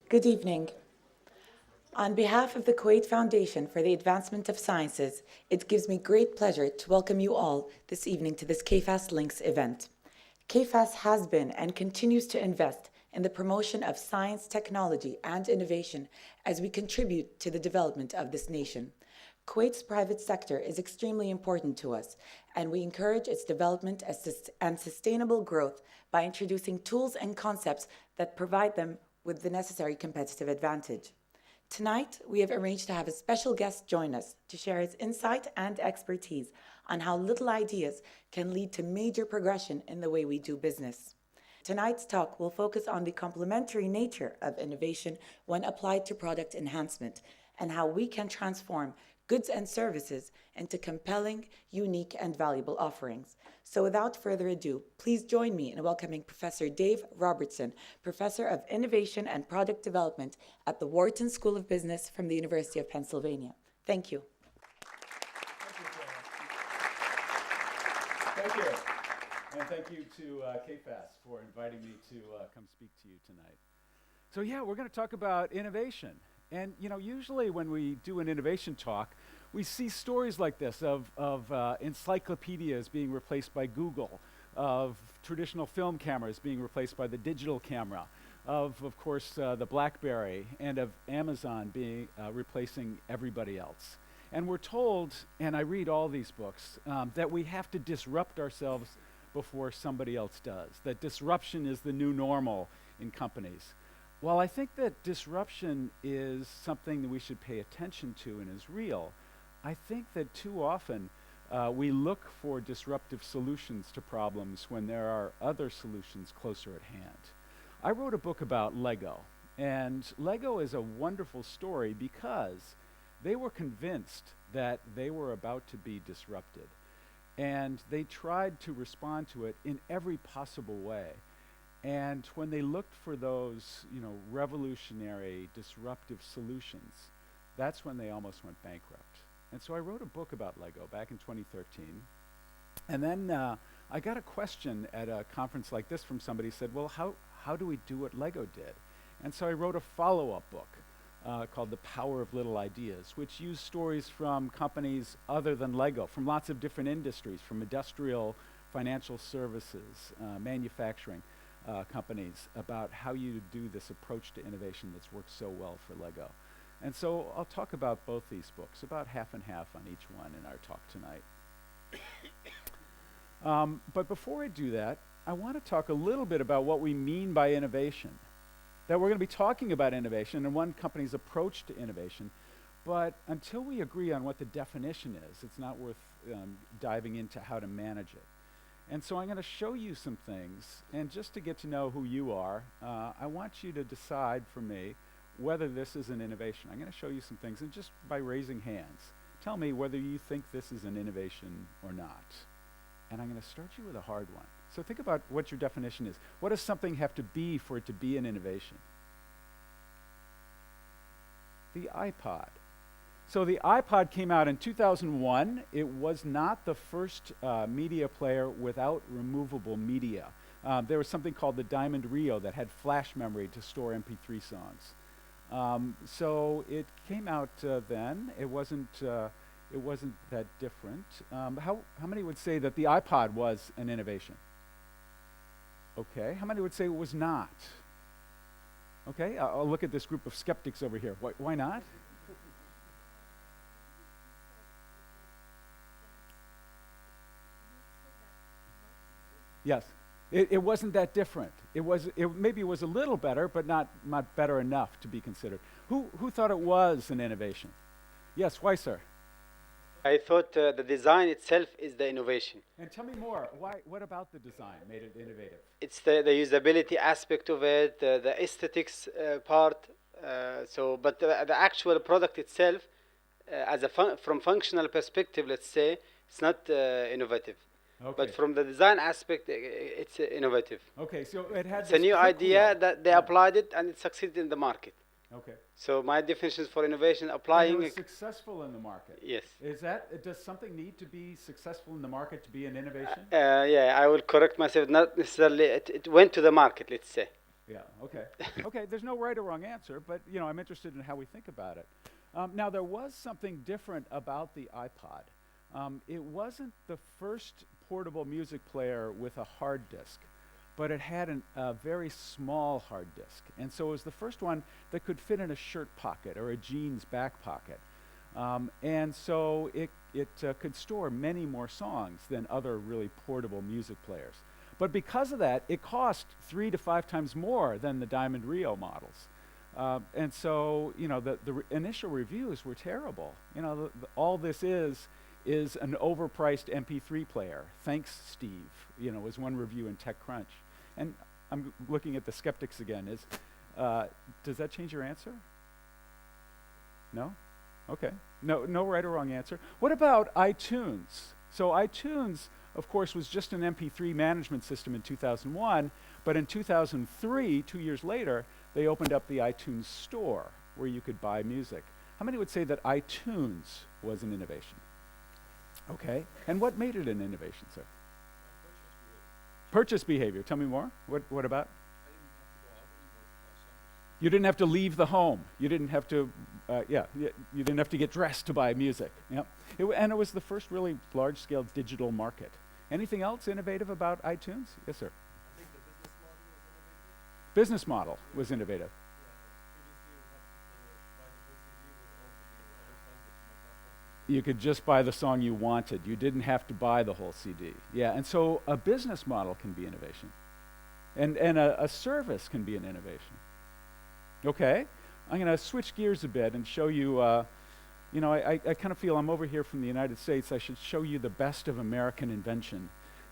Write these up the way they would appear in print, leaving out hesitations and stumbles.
Good evening. On behalf of the Kuwait Foundation for the Advancement of Sciences, it gives me great pleasure to welcome you all this evening to this KFAS Links event. KFAS has been and continues to invest in the promotion of science, technology, and innovation as we contribute to the development of this nation. Kuwait's private sector is extremely important to us, and we encourage its development and sustainable growth by introducing tools and concepts that provide them with the necessary competitive advantage. Tonight, we have arranged to have a special guest join us to share his insight and expertise on how little ideas can lead to major progression in the way we do business. Tonight's talk will focus on the complementary nature of innovation when applied to product enhancement and how we can transform goods and services into compelling, unique, and valuable offerings. So without further ado, please join me in welcoming Professor Dave Robertson, Professor of Innovation and Product Development at the Wharton School of Business from the University of Pennsylvania. Thank you. Thank you. And thank you to KFAS for inviting me to come speak to you tonight. So yeah, we're going to talk about innovation. And usually when we do an innovation talk, we see stories like this of encyclopedias being replaced by Google, of traditional film cameras being replaced by the digital camera, of course, the BlackBerry, and of Amazon being replacing everybody else. And we're told, and I read all these books, that we have to disrupt ourselves before somebody else does, that disruption is the new normal in companies. While I think that disruption is something that we should pay attention to and is real, I think that too often we look for disruptive solutions to problems when there are other solutions closer at hand. I wrote a book about Lego, and Lego is a wonderful story because they were convinced that they were about to be disrupted, and they tried to respond to it in every possible way. And when they looked for those, revolutionary, disruptive solutions, that's when they almost went bankrupt. And so I wrote a book about Lego back in 2013. And then I got a question at a conference like this from somebody who said, well, how do we do what Lego did? And so I wrote a follow-up book called The Power of Little Ideas, which used stories from companies other than Lego, from lots of different industries, from industrial, financial services, manufacturing. Companies about how you do this approach to innovation that's worked so well for Lego. And so I'll talk about both these books, about half and half on each one in our talk tonight. But before I do that, I want to talk a little bit about what we mean by innovation. That we're going to be talking about innovation and one company's approach to innovation, but until we agree on what the definition is, it's not worth diving into how to manage it. And so I'm going to show you some things, and just to get to know who you are, I want you to decide for me whether this is an innovation. I'm going to show you some things, and just by raising hands, tell me whether you think this is an innovation or not. And I'm going to start you with a hard one. So think about what your definition is. What does something have to be for it to be an innovation? The iPod. So the iPod came out in 2001. It was not the first media player without removable media. There was something called the Diamond Rio that had flash memory to store MP3 songs. So it came out then. It wasn't that different. How many would say that the iPod was an innovation? Okay. How many would say it was not? Okay. I'll look at this group of skeptics over here. Why not? Yes, it wasn't that different. Maybe it was a little better, but not better enough to be considered. Who thought it was an innovation? Yes, why, sir? I thought the design itself is the innovation. And tell me more. What about the design made it innovative? It's the usability aspect of it, the aesthetics part. But the actual product itself, from functional perspective, let's say, it's not innovative. Okay. But from the design aspect, it's innovative. Okay, so it had It's a new idea that they applied it and it succeeded in the market. Okay. So my definitions for innovation And applying. it was successful in the market. Yes. Does something need to be successful in the market to be an innovation? Yeah, I will correct myself. Not necessarily. It went to the market, let's say. Yeah, okay. Okay, there's no right or wrong answer, but I'm interested in how we think about it. Now, there was something different about the iPod. It wasn't the first portable music player with a hard disk, but it had a very small hard disk. And so it was the first one that could fit in a shirt pocket or a jeans back pocket. And so it could store many more songs than other really portable music players. But because of that, it cost 3 to 5 times more than the Diamond Rio models. And so, the initial reviews were terrible. All this is an overpriced MP3 player. Thanks, Steve, was one review in TechCrunch. And I'm looking at the skeptics again. Does that change your answer? No? Okay. No right or wrong answer. What about iTunes? So iTunes, of course, was just an MP3 management system in 2001, but in 2003, 2 years later, they opened up the iTunes Store where you could buy music. How many would say that iTunes was an innovation? Okay. And what made it an innovation, sir? Purchase behavior. Tell me more. What about? You didn't have to leave the home. You didn't have to, you didn't have to get dressed to buy music. Yep. And it was the first really large-scale digital market. Anything else innovative about iTunes? Yes, sir. I think the business model was innovative. Business model was innovative. Yeah, previously you would have to buy the whole CD with all the other songs that you might not possibly. You could just buy the song you wanted. You didn't have to buy the whole CD. Yeah, and so a business model can be innovation. And a service can be an innovation. Okay, I'm going to switch gears a bit and show you, I kind of feel I'm over here from the United States. I should show you the best of American invention.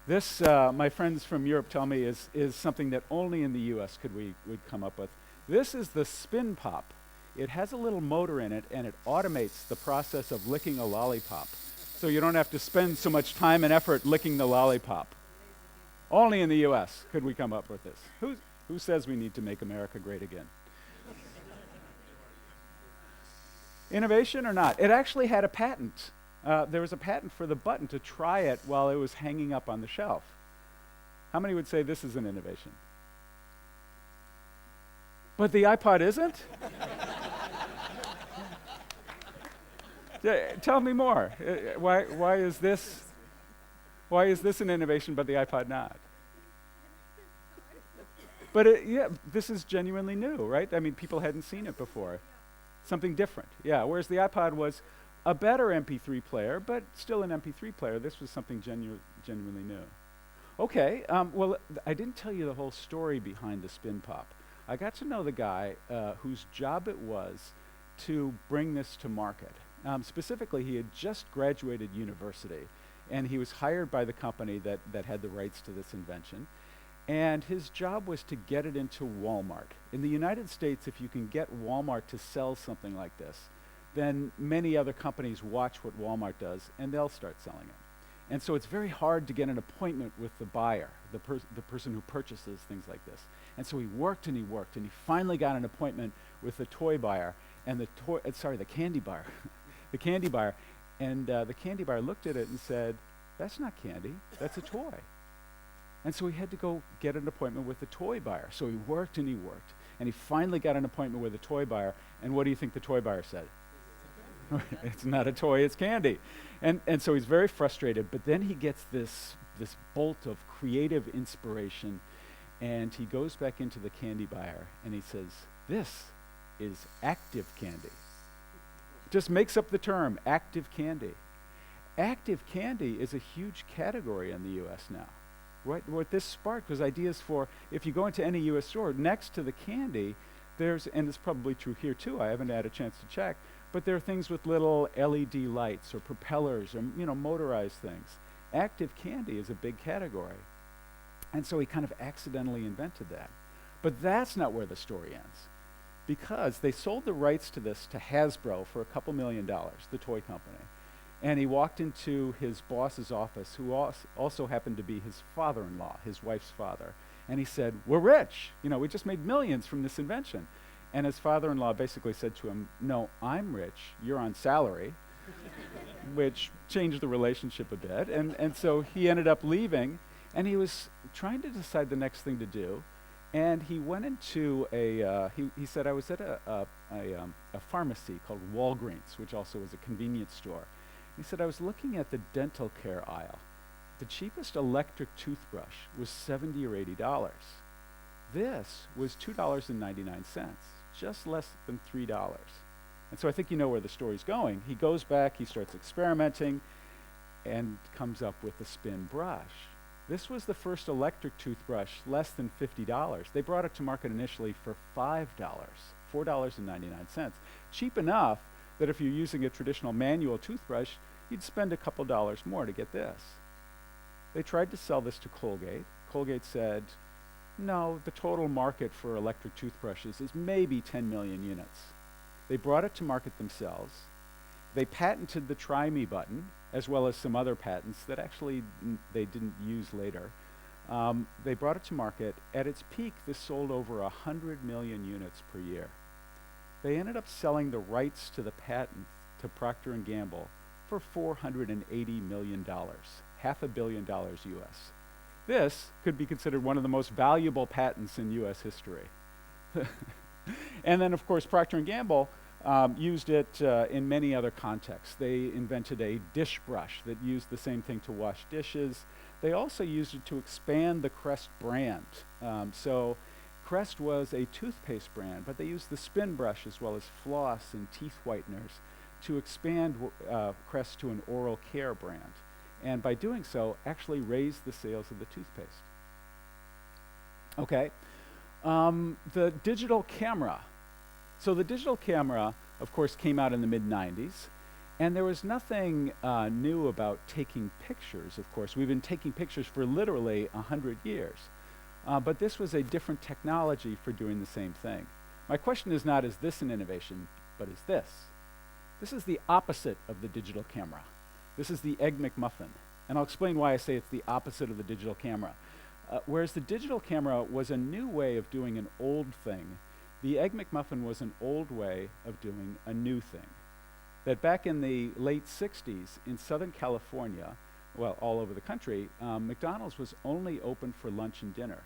This, my friends from Europe tell me, is something that only in the US would come up with. This is the Spin Pop. It has a little motor in it, and it automates the process of licking a lollipop. So you don't have to spend so much time and effort licking the lollipop. Only in the US could we come up with this. Who says we need to make America great again? Innovation or not? It actually had a patent. There was a patent for the button to try it while it was hanging up on the shelf. How many would say this is an innovation? But the iPod isn't? Yeah, tell me more. Why is this an innovation but the iPod not? But this is genuinely new, right? I mean, people hadn't seen it before. Something different, yeah. Whereas the iPod was a better MP3 player, but still an MP3 player. This was something genuinely new. Okay, well, I didn't tell you the whole story behind the Spin Pop. I got to know the guy whose job it was to bring this to market. Specifically, he had just graduated university, and he was hired by the company that had the rights to this invention. And his job was to get it into Walmart. In the United States, if you can get Walmart to sell something like this, then many other companies watch what Walmart does, and they'll start selling it. And so it's very hard to get an appointment with the buyer, the person who purchases things like this. And so he worked, and he finally got an appointment with the toy buyer, and the candy buyer. The candy buyer. And the candy buyer looked at it and said, "That's not candy, that's a toy." And so he had to go get an appointment with the toy buyer. So he worked, and he finally got an appointment with the toy buyer. And what do you think the toy buyer said? It's not a toy, it's candy. And so he's very frustrated, but then he gets this bolt of creative inspiration, and he goes back into the candy buyer, and he says, "This is active candy." Just makes up the term, active candy. Active candy is a huge category in the US now. What this sparked was ideas for, if you go into any US store, next to the candy, and it's probably true here too, I haven't had a chance to check, but there are things with little LED lights or propellers or motorized things. Active candy is a big category. And so he kind of accidentally invented that. But that's not where the story ends. Because they sold the rights to this to Hasbro for $2 million, the toy company. And he walked into his boss's office, who also happened to be his father-in-law, his wife's father. And he said, "We're rich. We just made millions from this invention." And his father-in-law basically said to him, "No, I'm rich. You're on salary," which changed the relationship a bit. And so he ended up leaving, and he was trying to decide the next thing to do. And he went into he said, I was at a pharmacy called Walgreens, which also was a convenience store. He said, I was looking at the dental care aisle. The cheapest electric toothbrush was $70 or $80. This was $2.99, just less than $3. And so I think you know where the story's going. He goes back, he starts experimenting, and comes up with the spin brush. This was the first electric toothbrush, less than $50. They brought it to market initially for $5, $4.99. Cheap enough that if you're using a traditional manual toothbrush, you'd spend a couple dollars more to get this. They tried to sell this to Colgate. Colgate said, no, the total market for electric toothbrushes is maybe 10 million units. They brought it to market themselves. They patented the Try Me button, as well as some other patents that actually they didn't use later. They brought it to market. At its peak, this sold over 100 million units per year. They ended up selling the rights to the patent to Procter & Gamble for $480 million, $500 million US. This could be considered one of the most valuable patents in US history. And then, of course, Procter & Gamble used it in many other contexts. They invented a dish brush that used the same thing to wash dishes. They also used it to expand the Crest brand. So Crest was a toothpaste brand, but they used the spin brush as well as floss and teeth whiteners to expand Crest to an oral care brand. And by doing so, actually raised the sales of the toothpaste. Okay, the digital camera. So the digital camera, of course, came out in the mid-90s, and there was nothing new about taking pictures, of course. We've been taking pictures for literally 100 years. But this was a different technology for doing the same thing. My question is not, is this an innovation, but is this? This is the opposite of the digital camera. This is the Egg McMuffin. And I'll explain why I say it's the opposite of the digital camera. Whereas the digital camera was a new way of doing an old thing, the Egg McMuffin was an old way of doing a new thing. That back in the late 60s in Southern California, well, all over the country, McDonald's was only open for lunch and dinner.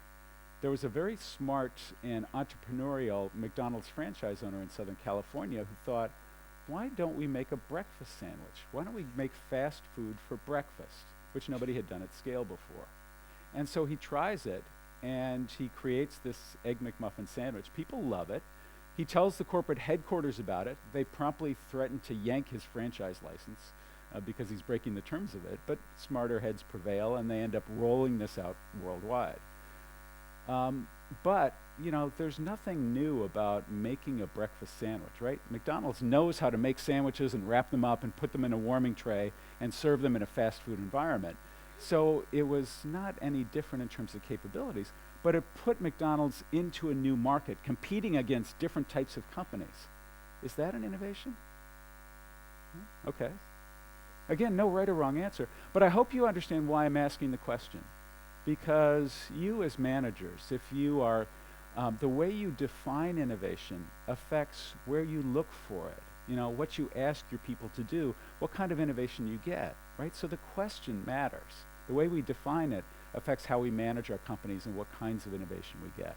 There was a very smart and entrepreneurial McDonald's franchise owner in Southern California who thought, why don't we make a breakfast sandwich? Why don't we make fast food for breakfast, which nobody had done at scale before? And so he tries it, and he creates this Egg McMuffin sandwich. People love it. He tells the corporate headquarters about it. They promptly threaten to yank his franchise license because he's breaking the terms of it, but smarter heads prevail, and they end up rolling this out worldwide. But, you know, there's nothing new about making a breakfast sandwich, right? McDonald's knows how to make sandwiches and wrap them up and put them in a warming tray and serve them in a fast food environment. So it was not any different in terms of capabilities, but it put McDonald's into a new market, competing against different types of companies. Is that an innovation? Okay. Again, no right or wrong answer, but I hope you understand why I'm asking the question. Because you as managers, if you are, the way you define innovation affects where you look for it. You know, what you ask your people to do, what kind of innovation you get, right? So the question matters. The way we define it affects how we manage our companies and what kinds of innovation we get.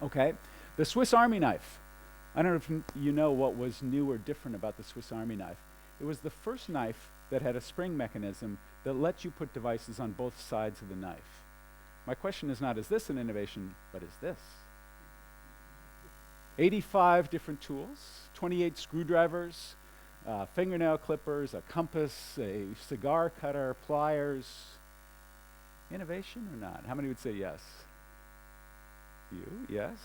Okay, the Swiss Army knife. I don't know if you know what was new or different about the Swiss Army knife. It was the first knife that had a spring mechanism that lets you put devices on both sides of the knife. My question is not, is this an innovation, but is this? 85 different tools, 28 screwdrivers, fingernail clippers, a compass, a cigar cutter, pliers. Innovation or not? How many would say yes? You? Yes?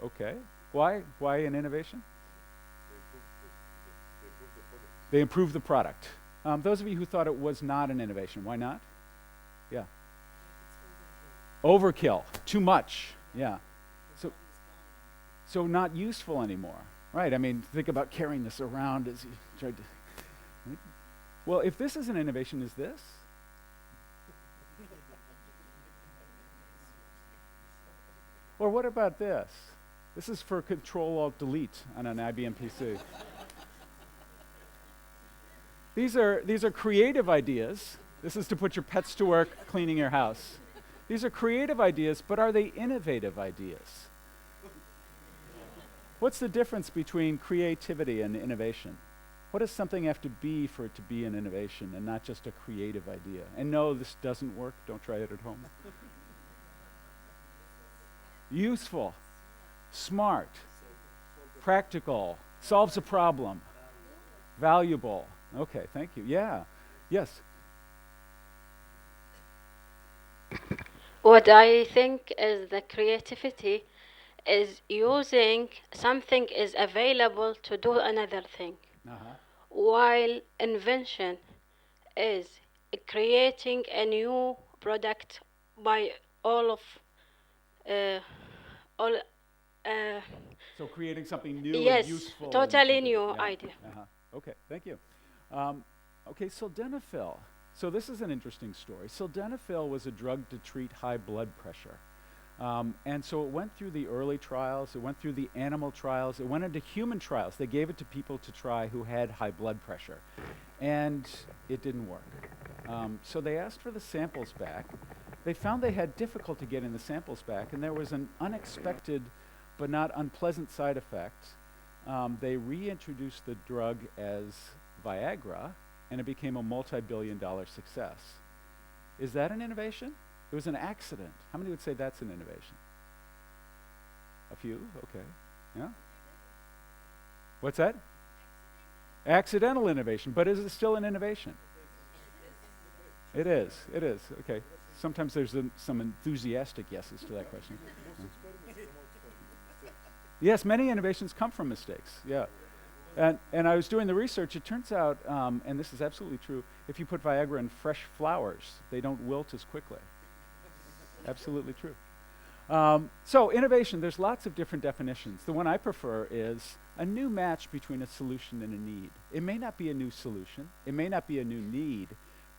Okay. Why? Why an innovation? They improved the product. Those of you who thought it was not an innovation, why not? Yeah. Overkill. Too much. Yeah. So not useful anymore. Right. I mean, think about carrying this around as you tried to. Right? Well, if this is an innovation, is this? Or what about this? This is for Control-Alt-Delete on an IBM PC. These are creative ideas. This is to put your pets to work cleaning your house. These are creative ideas, but are they innovative ideas? What's the difference between creativity and innovation? What does something have to be for it to be an innovation and not just a creative idea? And no, this doesn't work. Don't try it at home. Useful, smart, practical, solves a problem, valuable. Okay, thank you. Yeah, yes. What I think is the creativity is using something is available to do another thing, Uh-huh. while invention is creating a new product by all of uh, all So creating something new and yes, useful totally and new yeah. idea. Okay, thank you. Okay, sildenafil. So this is an interesting story. Sildenafil was a drug to treat high blood pressure. And so it went through the early trials, it went through the animal trials, it went into human trials. They gave it to people to try who had high blood pressure. And it didn't work. So they asked for the samples back. They found they had difficulty getting the samples back, and there was an unexpected but not unpleasant side effect. They reintroduced the drug as Viagra, and it became a multi-billion-dollar success. Is that an innovation? It was an accident. How many would say that's an innovation? A few? Okay. Yeah? What's that? Accidental innovation, but is it still an innovation? It is. It is. Okay. Sometimes there's some enthusiastic yeses to that question. Yes, many innovations come from mistakes. Yeah. And I was doing the research. It turns out, and this is absolutely true, if you put Viagra in fresh flowers, they don't wilt as quickly. Absolutely true. So innovation, there's lots of different definitions. The one I prefer is a new match between a solution and a need. It may not be a new solution. It may not be a new need.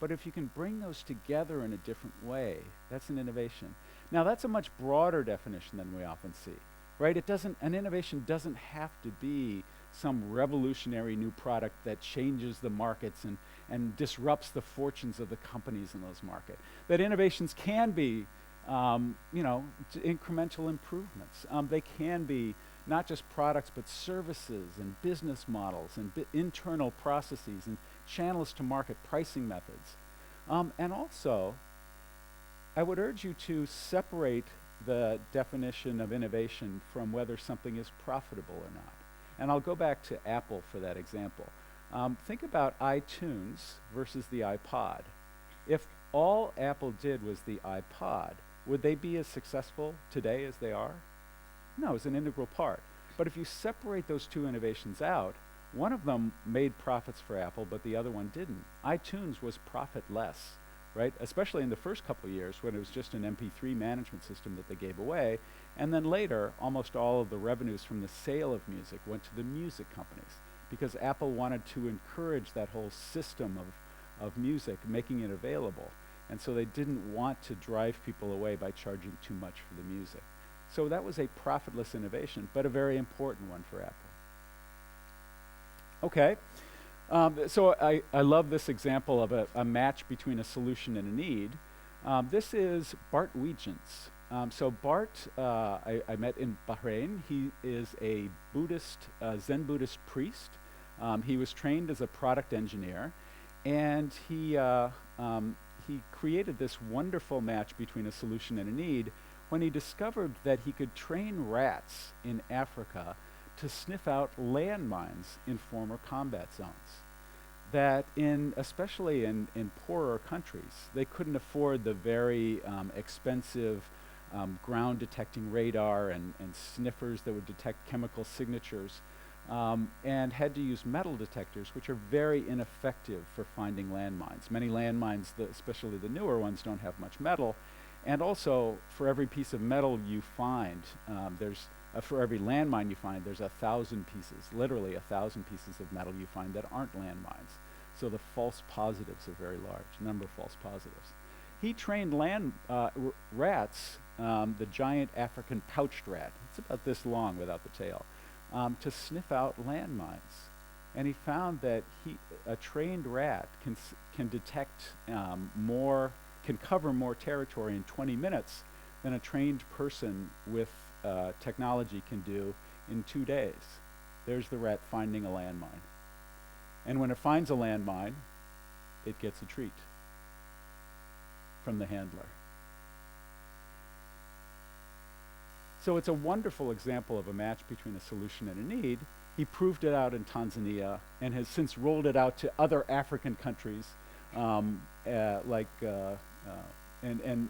But if you can bring those together in a different way, that's an innovation. Now, that's a much broader definition than we often see, right? An innovation doesn't have to be some revolutionary new product that changes the markets and disrupts the fortunes of the companies in those markets. That innovations can be, incremental improvements. They can be not just products, but services and business models and internal processes and channels to market, pricing methods. And also, I would urge you to separate the definition of innovation from whether something is profitable or not. And I'll go back to Apple for that example. Think about iTunes versus the iPod. If all Apple did was the iPod, would they be as successful today as they are? No, it's an integral part. But if you separate those two innovations out, one of them made profits for Apple, but the other one didn't. iTunes was profitless, right? Especially in the first couple of years when it was just an MP3 management system that they gave away. And then later, almost all of the revenues from the sale of music went to the music companies because Apple wanted to encourage that whole system of music, making it available. And so they didn't want to drive people away by charging too much for the music. So that was a profitless innovation, but a very important one for Apple. Okay, so I love this example of a match between a solution and a need. This is Bart Weegents. So Bart, I met in Bahrain. He is a Buddhist, Zen Buddhist priest. He was trained as a product engineer, and he created this wonderful match between a solution and a need when he discovered that he could train rats in Africa to sniff out landmines in former combat zones. That especially in poorer countries, they couldn't afford the very expensive ground detecting radar and sniffers that would detect chemical signatures, and had to use metal detectors, which are very ineffective for finding landmines. Many landmines, especially the newer ones, don't have much metal. And also, for every piece of metal you find, for every landmine you find, there's 1,000 pieces, literally 1,000 pieces of metal you find that aren't landmines. So the false positives are very large, number of false positives. He trained rats, the giant African pouched rat, it's about this long without the tail, to sniff out landmines. And he found that a trained rat can detect more can cover more territory in 20 minutes than a trained person with technology can do in 2 days. There's the rat finding a landmine. And when it finds a landmine, it gets a treat from the handler. So it's a wonderful example of a match between a solution and a need. He proved it out in Tanzania and has since rolled it out to other African countries, and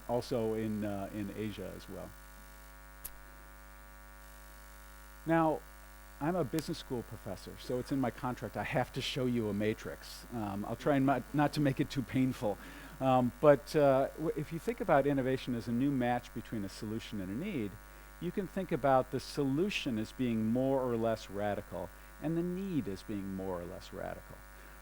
also in Asia as well. Now, I'm a business school professor, so it's in my contract. I have to show you a matrix. I'll try and not to make it too painful. But if you think about innovation as a new match between a solution and a need, you can think about the solution as being more or less radical and the need as being more or less radical.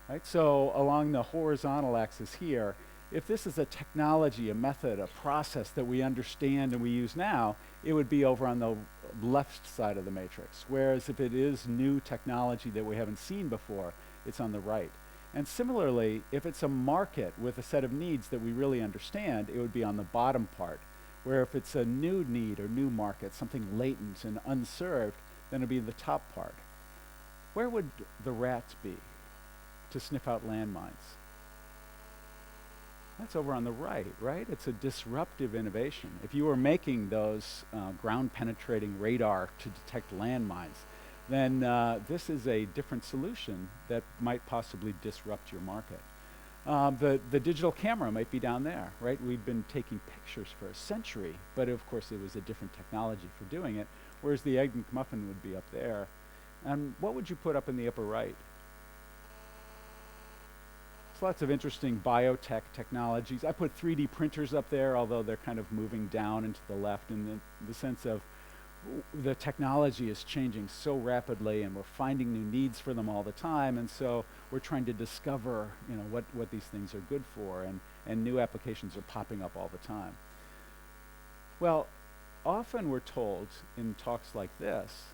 Right? So along the horizontal axis here, if this is a technology, a method, a process that we understand and we use now, it would be over on the left side of the matrix. Whereas if it is new technology that we haven't seen before, it's on the right. And similarly, if it's a market with a set of needs that we really understand, it would be on the bottom part. Where if it's a new need or new market, something latent and unserved, then it'd be the top part. Where would the rats be to sniff out landmines? That's over on the right? It's a disruptive innovation. If you were making those ground-penetrating radar to detect landmines, then this is a different solution that might possibly disrupt your market. The digital camera might be down there, right? We've been taking pictures for a century, but of course it was a different technology for doing it, whereas the Egg McMuffin would be up there. And what would you put up in the upper right? There's lots of interesting biotech technologies. I put 3D printers up there, although they're kind of moving down and to the left in the sense of the technology is changing so rapidly and we're finding new needs for them all the time, and so we're trying to discover what these things are good for, and new applications are popping up all the time. Well, often we're told in talks like this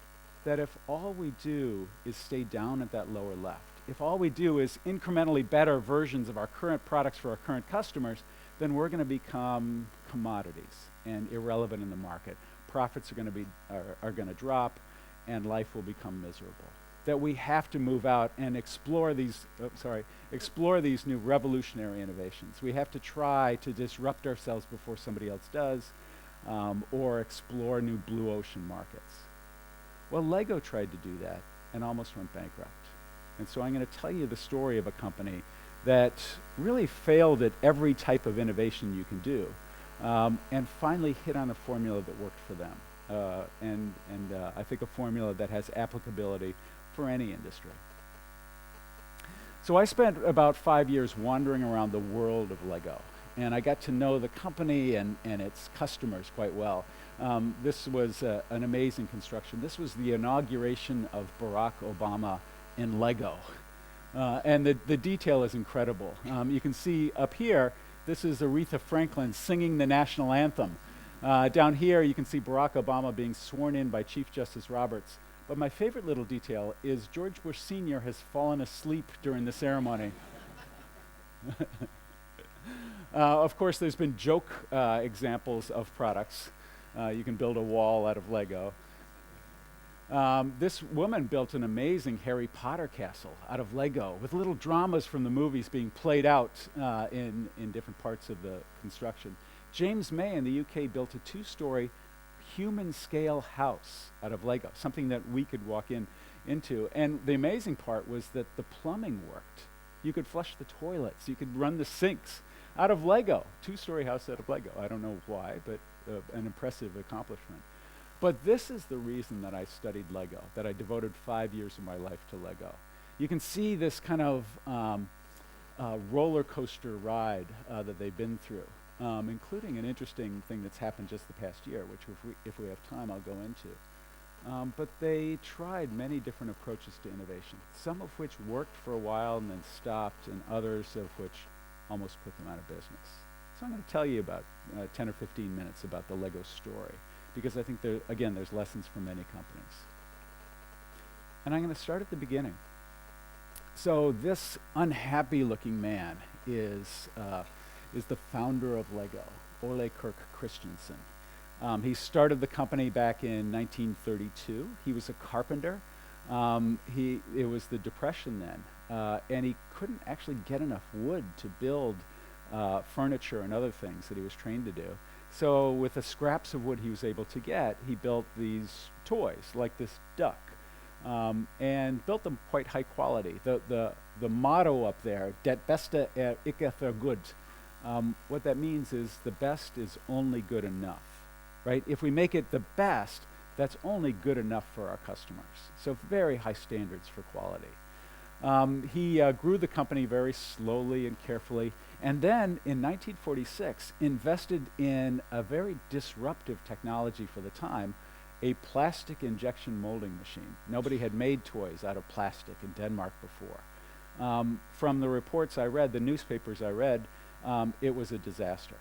that if all we do is stay down at that lower left, if all we do is incrementally better versions of our current products for our current customers, then we're going to become commodities and irrelevant in the market. Profits are going to drop, and life will become miserable. That we have to move out and explore these new revolutionary innovations. We have to try to disrupt ourselves before somebody else does, or explore new blue ocean markets. Well, Lego tried to do that and almost went bankrupt. And so I'm going to tell you the story of a company that really failed at every type of innovation you can do, and finally hit on a formula that worked for them. I think a formula that has applicability for any industry. So I spent about 5 years wandering around the world of Lego, and I got to know the company and its customers quite well. This was an amazing construction. This was the inauguration of Barack Obama in Lego. And the detail is incredible. You can see up here, this is Aretha Franklin singing the national anthem. Down here, you can see Barack Obama being sworn in by Chief Justice Roberts. But my favorite little detail is George Bush Sr. has fallen asleep during the ceremony. Of course, there's been joke examples of products. You can build a wall out of Lego. This woman built an amazing Harry Potter castle out of Lego with little dramas from the movies being played out in different parts of the construction. James May in the UK built a 2-story human-scale house out of Lego, something that we could walk into. And the amazing part was that the plumbing worked. You could flush the toilets, you could run the sinks out of Lego. 2-story house out of Lego. I don't know why, but an impressive accomplishment. But this is the reason that I studied Lego, that I devoted 5 years of my life to Lego. You can see this kind of roller coaster ride that they've been through, including an interesting thing that's happened just the past year, which if we have time, I'll go into. But they tried many different approaches to innovation, some of which worked for a while and then stopped, and others of which almost put them out of business. So I'm going to tell you about 10 or 15 minutes about the Lego story, because I think, there's lessons for many companies. And I'm going to start at the beginning. So this unhappy-looking man is is the founder of Lego, Ole Kirk Christensen. He started the company back in 1932. He was a carpenter. It was the Depression then, and he couldn't actually get enough wood to build furniture and other things that he was trained to do. So with the scraps of wood he was able to get, he built these toys, like this duck, and built them quite high quality. The motto up there, "Det beste ikke för good," what that means is the best is only good enough, right? If we make it the best, that's only good enough for our customers. So very high standards for quality. He grew the company very slowly and carefully, and then in 1946 invested in a very disruptive technology for the time, a plastic injection molding machine. Nobody had made toys out of plastic in Denmark before. From the reports I read, the newspapers I read, it was a disaster.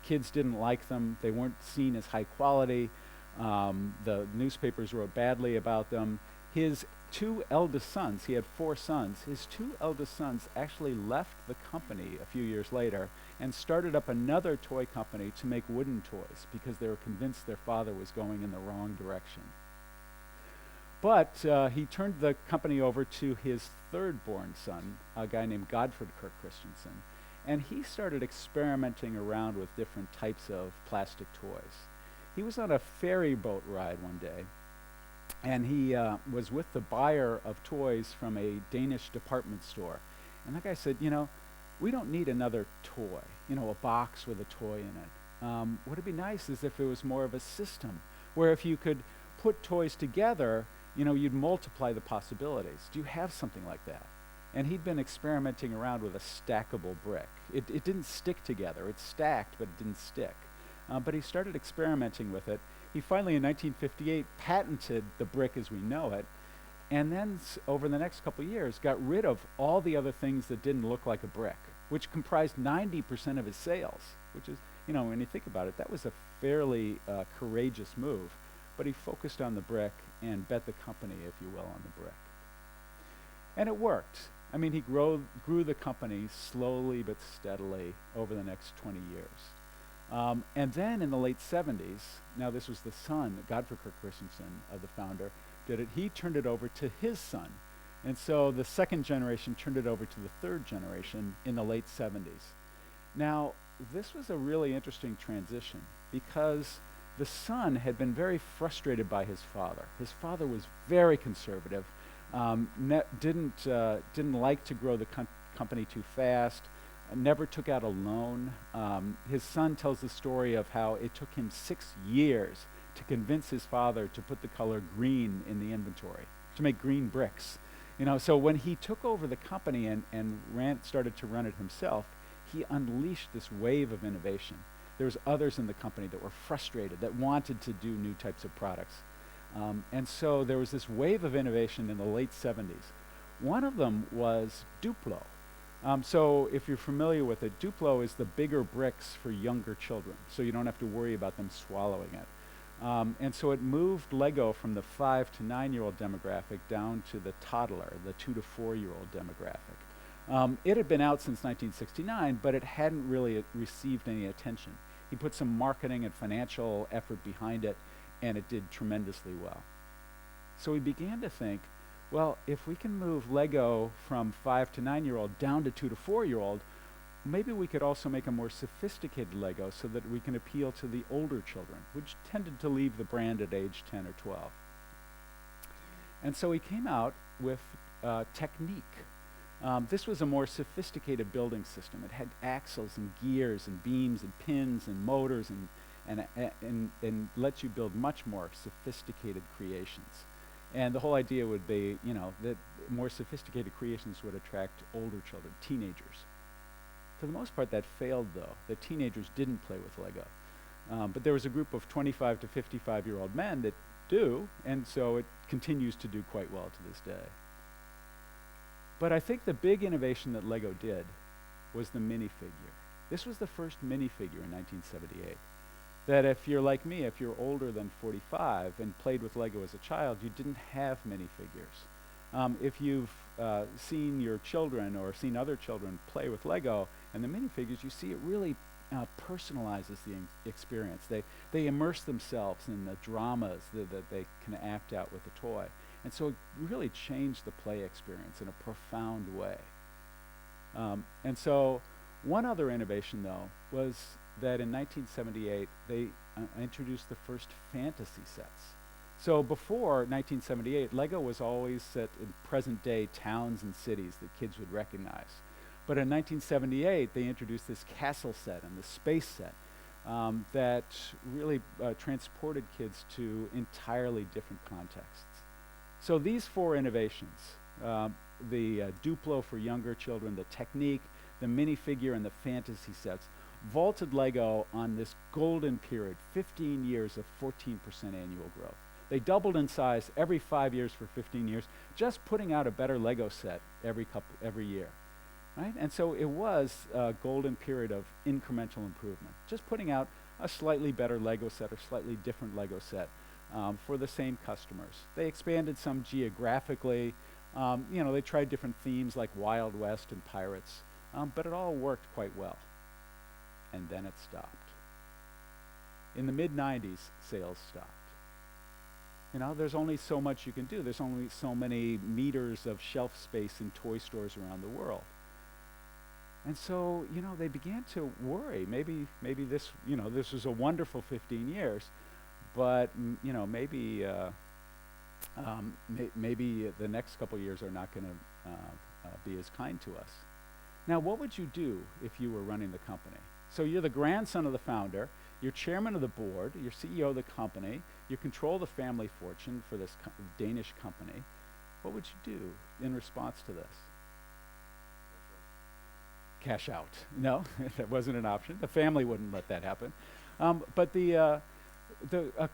Kids didn't like them. They weren't seen as high quality. The newspapers wrote badly about them. His two eldest sons, he had 4 sons, his 2 eldest sons actually left the company a few years later and started up another toy company to make wooden toys because they were convinced their father was going in the wrong direction. But he turned the company over to his third-born son, a guy named Godfred Kirk Christensen, and he started experimenting around with different types of plastic toys. He was on a ferry boat ride one day, and he was with the buyer of toys from a Danish department store. And that guy said, we don't need another toy, a box with a toy in it. What would be nice is if it was more of a system, where if you could put toys together, you'd multiply the possibilities. Do you have something like that? And he'd been experimenting around with a stackable brick. It didn't stick together. It stacked, but it didn't stick. But he started experimenting with it. He finally, in 1958, patented the brick as we know it, and then over the next couple of years, got rid of all the other things that didn't look like a brick, which comprised 90% of his sales, which is, when you think about it, that was a fairly courageous move. But he focused on the brick and bet the company, if you will, on the brick. And it worked. I mean, he grew the company slowly but steadily over the next 20 years. And then in the late 70s, now this was the son, Godfrey Kirk Christensen, of the founder, did it. He turned it over to his son. And so the second generation turned it over to the third generation in the late 70s. Now, this was a really interesting transition because the son had been very frustrated by his father. His father was very conservative, didn't like to grow the company too fast, never took out a loan. His son tells the story of how it took him 6 years to convince his father to put the color green in the inventory, to make green bricks. So when he took over the company and started to run it himself, he unleashed this wave of innovation. There was others in the company that were frustrated, that wanted to do new types of products. And so there was this wave of innovation in the late 70s. One of them was Duplo. So if you're familiar with it, Duplo is the bigger bricks for younger children, so you don't have to worry about them swallowing it. And so it moved Lego from the 5 to 9-year-old demographic down to the toddler, the 2 to 4-year-old demographic. It had been out since 1969, but it hadn't really received any attention. He put some marketing and financial effort behind it, and it did tremendously well. So we began to think, well, if we can move Lego from 5 to 9-year-old down to 2 to 4-year-old, maybe we could also make a more sophisticated Lego so that we can appeal to the older children, which tended to leave the brand at age 10 or 12. And so he came out with Technique. This was a more sophisticated building system. It had axles and gears and beams and pins and motors and lets you build much more sophisticated creations. And the whole idea would be, that more sophisticated creations would attract older children, teenagers. For the most part, that failed, though. The teenagers didn't play with Lego. But there was a group of 25 to 55-year-old men that do, and so it continues to do quite well to this day. But I think the big innovation that Lego did was the minifigure. This was the first minifigure in 1978. That if you're like me, if you're older than 45 and played with Lego as a child, you didn't have minifigures. If you've seen your children or seen other children play with Lego and the minifigures, you see it really personalizes the experience. They immerse themselves in the dramas that they can act out with the toy. And so it really changed the play experience in a profound way. And so one other innovation, though, was that in 1978, they introduced the first fantasy sets. So before 1978, Lego was always set in present-day towns and cities that kids would recognize. But in 1978, they introduced this castle set and the space set that really transported kids to entirely different contexts. So these four innovations, the Duplo for younger children, the Technique, the minifigure, and the fantasy sets, vaulted Lego on this golden period, 15 years of 14% annual growth. They doubled in size every 5 years for 15 years, just putting out a better Lego set every year, right? And so it was a golden period of incremental improvement, just putting out a slightly better Lego set or slightly different Lego set for the same customers. They expanded some geographically. They tried different themes like Wild West and pirates, but it all worked quite well. And then it stopped. In the mid-90s, sales stopped. There's only so much you can do. There's only so many meters of shelf space in toy stores around the world. And so, they began to worry. Maybe this, this was a wonderful 15 years, but, maybe the next couple years are not going to be as kind to us. Now, what would you do if you were running the company? So you're the grandson of the founder, you're chairman of the board, you're CEO of the company, you control the family fortune for this Danish company. What would you do in response to this? Cash out. No, that wasn't an option. The family wouldn't let that happen. But a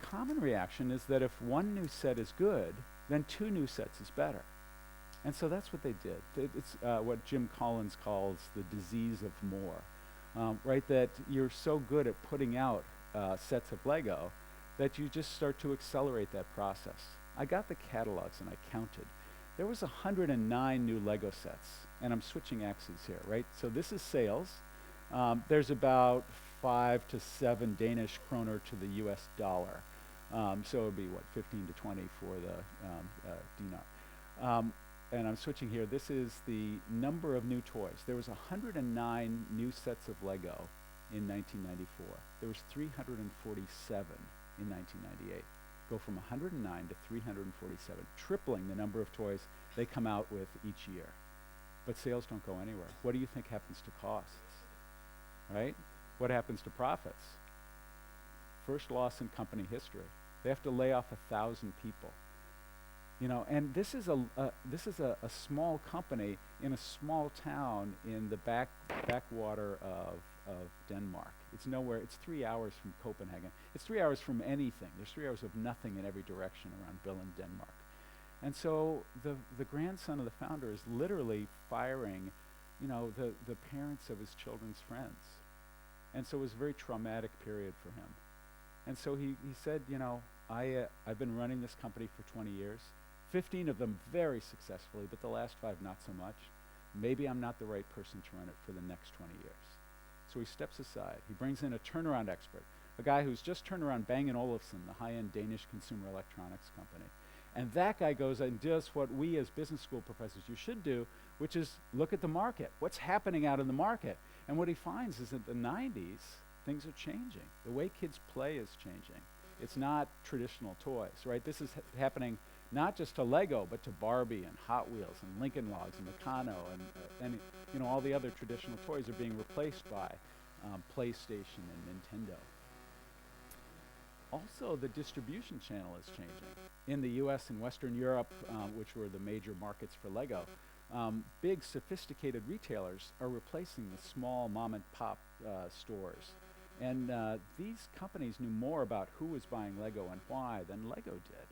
common reaction is that if one new set is good, then two new sets is better. And so that's what they did. It's what Jim Collins calls the disease of more, right? That you're so good at putting out sets of Lego that you just start to accelerate that process. I got the catalogs and I counted. There was 109 new Lego sets, and I'm switching axes here, right? So this is sales. There's about 5 to 7 Danish kroner to the US dollar. So it would be, 15 to 20 for the dinar. And I'm switching here. This is the number of new toys. There was 109 new sets of Lego in 1994. There was 347 in 1998. Go from 109 to 347, tripling the number of toys they come out with each year. But sales don't go anywhere. What do you think happens to costs? Right? What happens to profits? First loss in company history. They have to lay off 1,000 people. And this is a small company in a small town in the backwater of Denmark. It's nowhere. It's 3 hours from Copenhagen. It's 3 hours from anything. There's 3 hours of nothing in every direction around Billund, Denmark. And so the grandson of the founder is literally firing, the parents of his children's friends. And so it was a very traumatic period for him. And so he said, I've been running this company for 20 years. 15 of them very successfully, but the last 5 not so much. Maybe I'm not the right person to run it for the next 20 years. So he steps aside. He brings in a turnaround expert, a guy who's just turned around Bang & Olufsen, the high-end Danish consumer electronics company. And that guy goes and does what we as business school professors you should do, which is look at the market. What's happening out in the market? And what he finds is that in the 90s, things are changing. The way kids play is changing. It's not traditional toys, right? This is happening not just to Lego, but to Barbie and Hot Wheels and Lincoln Logs and Meccano and all the other traditional toys are being replaced by PlayStation and Nintendo. Also, the distribution channel is changing. In the US and Western Europe, which were the major markets for Lego, big sophisticated retailers are replacing the small mom and pop stores. And these companies knew more about who was buying Lego and why than Lego did.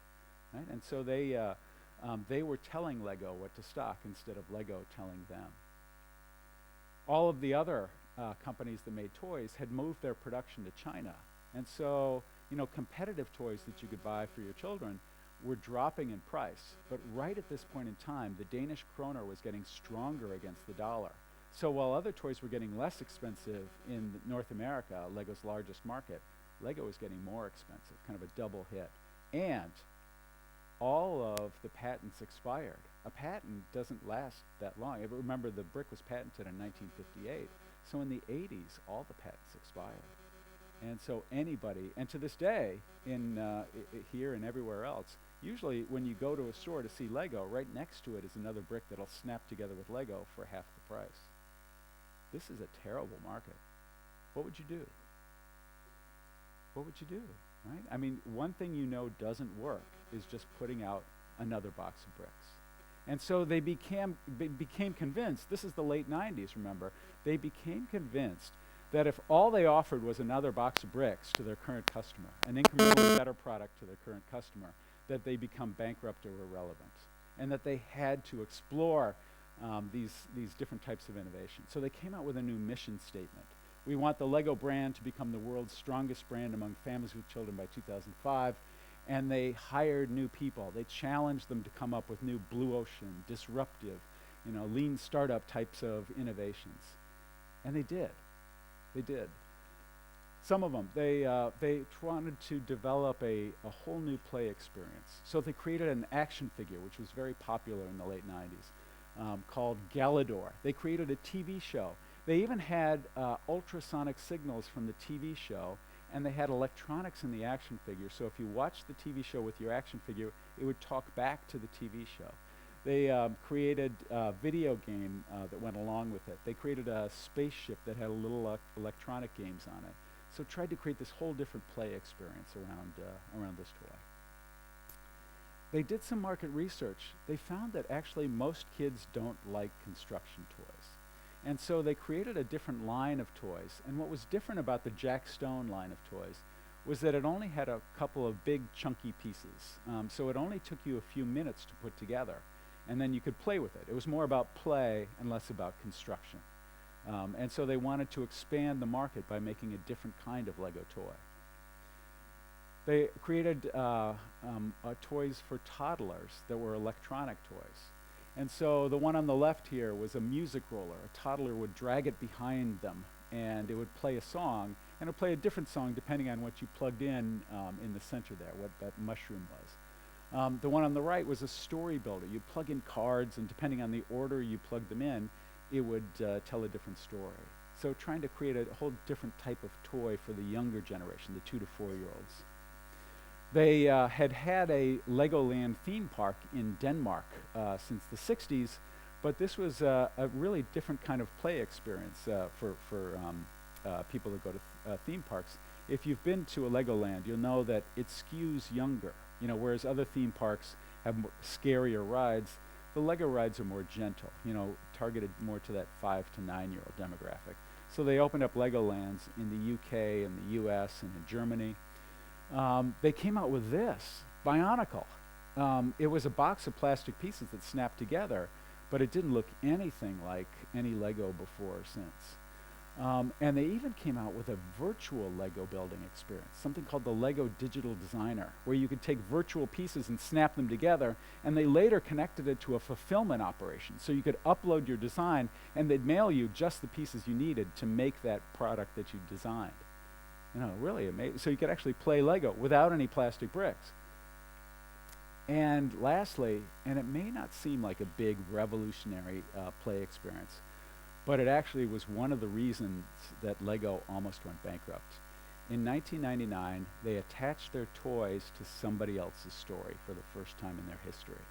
Right? And so they were telling Lego what to stock instead of Lego telling them. All of the other companies that made toys had moved their production to China. And so, competitive toys that you could buy for your children were dropping in price, but right at this point in time, the Danish kroner was getting stronger against the dollar. So while other toys were getting less expensive in North America, Lego's largest market, Lego was getting more expensive, kind of a double hit. And all of the patents expired. A patent doesn't last that long. Remember, the brick was patented in 1958. So in the 80s, all the patents expired. And so anybody, and to this day, here and everywhere else, usually when you go to a store to see Lego, right next to it is another brick that'll snap together with Lego for half the price. This is a terrible market. What would you do? What would you do, right? I mean, one thing you know doesn't work is just putting out another box of bricks. And so they became convinced, this is the late 90s, remember, they became convinced that if all they offered was another box of bricks to their current customer, an incrementally better product to their current customer, that they become bankrupt or irrelevant, and that they had to explore these different types of innovation. So they came out with a new mission statement. We want the Lego brand to become the world's strongest brand among families with children by 2005. And they hired new people. They challenged them to come up with new blue ocean, disruptive, lean startup types of innovations. And they did. They did. Some of them, they wanted to develop a whole new play experience. So they created an action figure, which was very popular in the late 90s, called Galador. They created a TV show. They even had ultrasonic signals from the TV show, and they had electronics in the action figure. So if you watched the TV show with your action figure, it would talk back to the TV show. They created a video game that went along with it. They created a spaceship that had a little electronic games on it. So tried to create this whole different play experience around this toy. They did some market research. They found that actually most kids don't like construction toys. And so they created a different line of toys. And what was different about the Jack Stone line of toys was that it only had a couple of big chunky pieces. So it only took you a few minutes to put together. And then you could play with it. It was more about play and less about construction. And so they wanted to expand the market by making a different kind of Lego toy. They created toys for toddlers that were electronic toys. And so the one on the left here was a music roller. A toddler would drag it behind them, and it would play a song, and it would play a different song depending on what you plugged in the center there, what that mushroom was. The one on the right was a story builder. You'd plug in cards, and depending on the order you plugged them in, it would tell a different story. So trying to create a whole different type of toy for the younger generation, the 2 to 4-year-olds. They had a Legoland theme park in Denmark since the 60s, but this was a really different kind of play experience for people that go to theme parks. If you've been to a Legoland, you'll know that it skews younger. Whereas other theme parks have scarier rides, the Lego rides are more gentle, targeted more to that 5 to 9-year-old demographic. So they opened up Legolands in the UK and the US and in Germany. They came out with this, Bionicle. It was a box of plastic pieces that snapped together, but it didn't look anything like any Lego before or since. And they even came out with a virtual Lego building experience, something called the Lego Digital Designer, where you could take virtual pieces and snap them together, and they later connected it to a fulfillment operation. So you could upload your design, and they'd mail you just the pieces you needed to make that product that you designed. Really amazing. So you could actually play Lego without any plastic bricks. And lastly, and it may not seem like a big revolutionary play experience, but it actually was one of the reasons that Lego almost went bankrupt. In 1999, they attached their toys to somebody else's story for the first time in their history.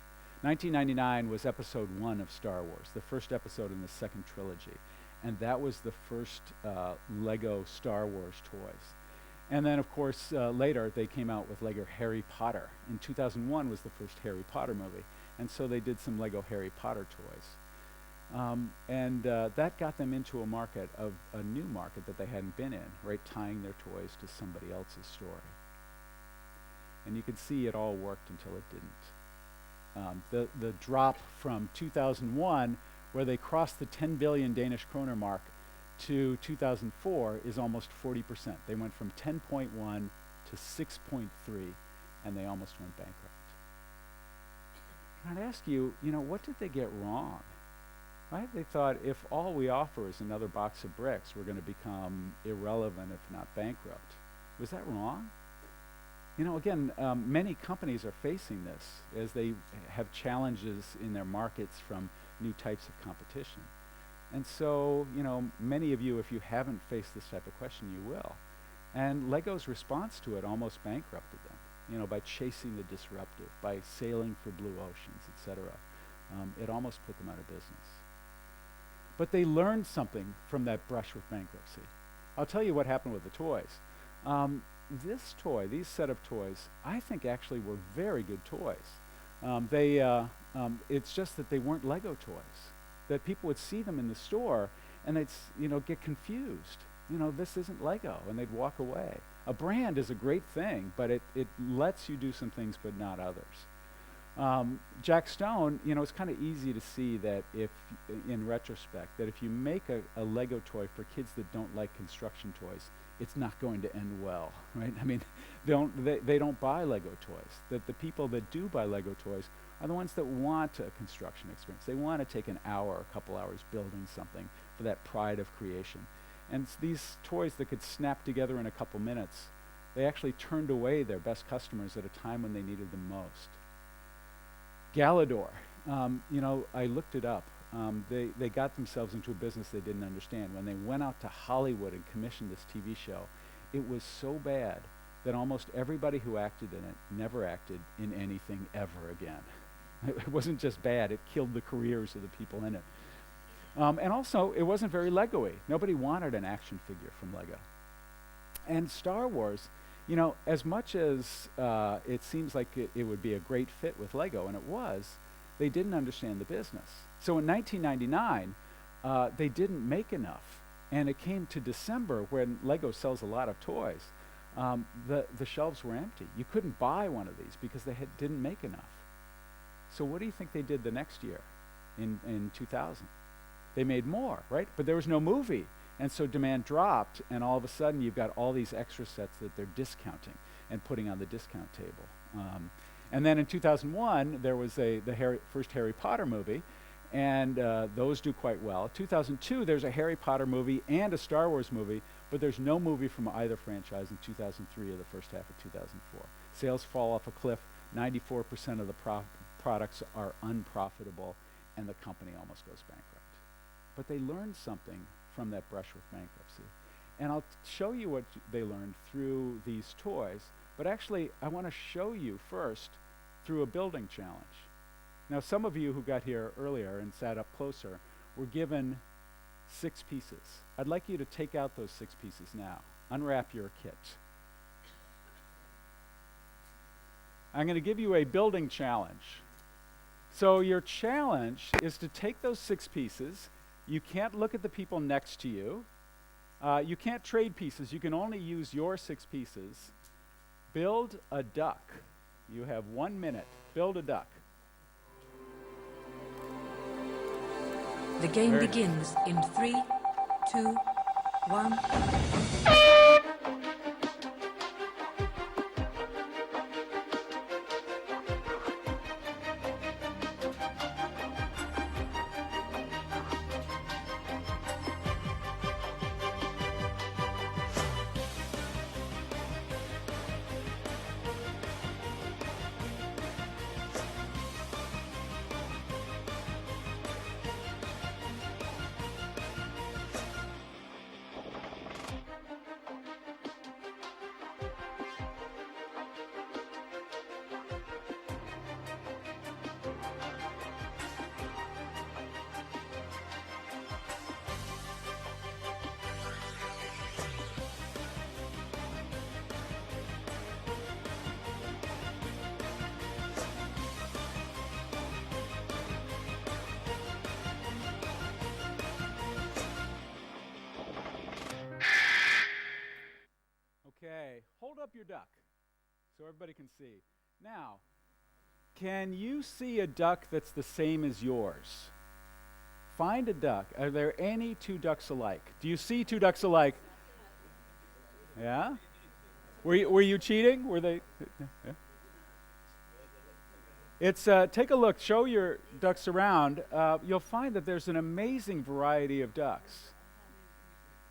1999 was episode 1 of Star Wars, the first episode in the second trilogy. And that was the first Lego Star Wars toys. And then, of course, later they came out with Lego Harry Potter. In 2001 was the first Harry Potter movie. And so they did some Lego Harry Potter toys. That got them into a market of a new market that they hadn't been in, right, tying their toys to somebody else's story. And you could see it all worked until it didn't. The drop from 2001, where they crossed the 10 billion Danish kroner mark, to 2004 is almost 40%. They went from 10.1 to 6.3, and they almost went bankrupt. I'd ask you, what did they get wrong? Right? They thought if all we offer is another box of bricks, we're going to become irrelevant, if not bankrupt. Was that wrong? Again, many companies are facing this as they have challenges in their markets from new types of competition. And so, many of you, if you haven't faced this type of question, you will. And Lego's response to it almost bankrupted them, by chasing the disruptive, by sailing for blue oceans, etc. It almost put them out of business. But they learned something from that brush with bankruptcy. I'll tell you what happened with the toys. These set of toys, I think actually were very good toys. It's just that they weren't Lego toys. That people would see them in the store and they'd get confused. This isn't Lego, and they'd walk away. A brand is a great thing, but it lets you do some things but not others. Jack Stone, it's kind of easy to see that in retrospect, that if you make a Lego toy for kids that don't like construction toys, it's not going to end well, right? I mean, they don't buy Lego toys. That the people that do buy Lego toys are the ones that want a construction experience. They want to take an hour, a couple hours building something for that pride of creation. And these toys that could snap together in a couple minutes, they actually turned away their best customers at a time when they needed them most. Galador, I looked it up. They got themselves into a business they didn't understand. When they went out to Hollywood and commissioned this TV show, it was so bad that almost everybody who acted in it never acted in anything ever again. It wasn't just bad, it killed the careers of the people in it. And also, it wasn't very Lego-y. Nobody wanted an action figure from Lego. And Star Wars, as much as it seems like it would be a great fit with Lego, and it was, they didn't understand the business. So in 1999, they didn't make enough. And it came to December when Lego sells a lot of toys. The shelves were empty. You couldn't buy one of these because they didn't make enough. So what do you think they did the next year in 2000? They made more, right? But there was no movie. And so demand dropped, and all of a sudden you've got all these extra sets that they're discounting and putting on the discount table. And then in 2001, there was the first Harry Potter movie, and those do quite well. 2002, there's a Harry Potter movie and a Star Wars movie, but there's no movie from either franchise in 2003 or the first half of 2004. Sales fall off a cliff. 94% of the products are unprofitable, and the company almost goes bankrupt. But they learned something from that brush with bankruptcy. And I'll show you what they learned through these toys, but actually I want to show you first through a building challenge. Now, some of you who got here earlier and sat up closer were given 6 pieces. I'd like you to take out those 6 pieces now. Unwrap your kit. I'm going to give you a building challenge. So your challenge is to take those 6 pieces. You can't look at the people next to you. You can't trade pieces. You can only use your 6 pieces. Build a duck. You have 1 minute. Build a duck. The game begins in 3, 2, 1. Okay, hold up your duck so everybody can see. Now, can you see a duck that's the same as yours? Find a duck. Are there any 2 ducks alike? Do you see 2 ducks alike? Yeah? Were you cheating? Were they? Yeah. It's take a look, show your ducks around. You'll find that there's an amazing variety of ducks.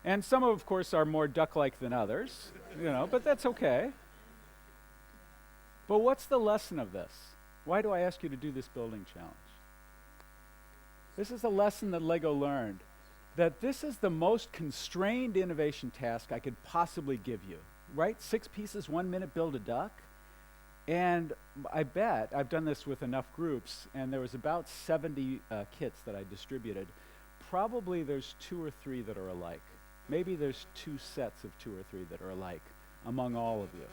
And some, of course, are more duck-like than others, but that's okay. But what's the lesson of this? Why do I ask you to do this building challenge? This is a lesson that Lego learned, that this is the most constrained innovation task I could possibly give you, right? 6 pieces, 1 minute, build a duck. And I bet, I've done this with enough groups, and there was about 70 kits that I distributed. Probably there's 2 or 3 that are alike. Maybe there's 2 sets of 2 or 3 that are alike among all of you,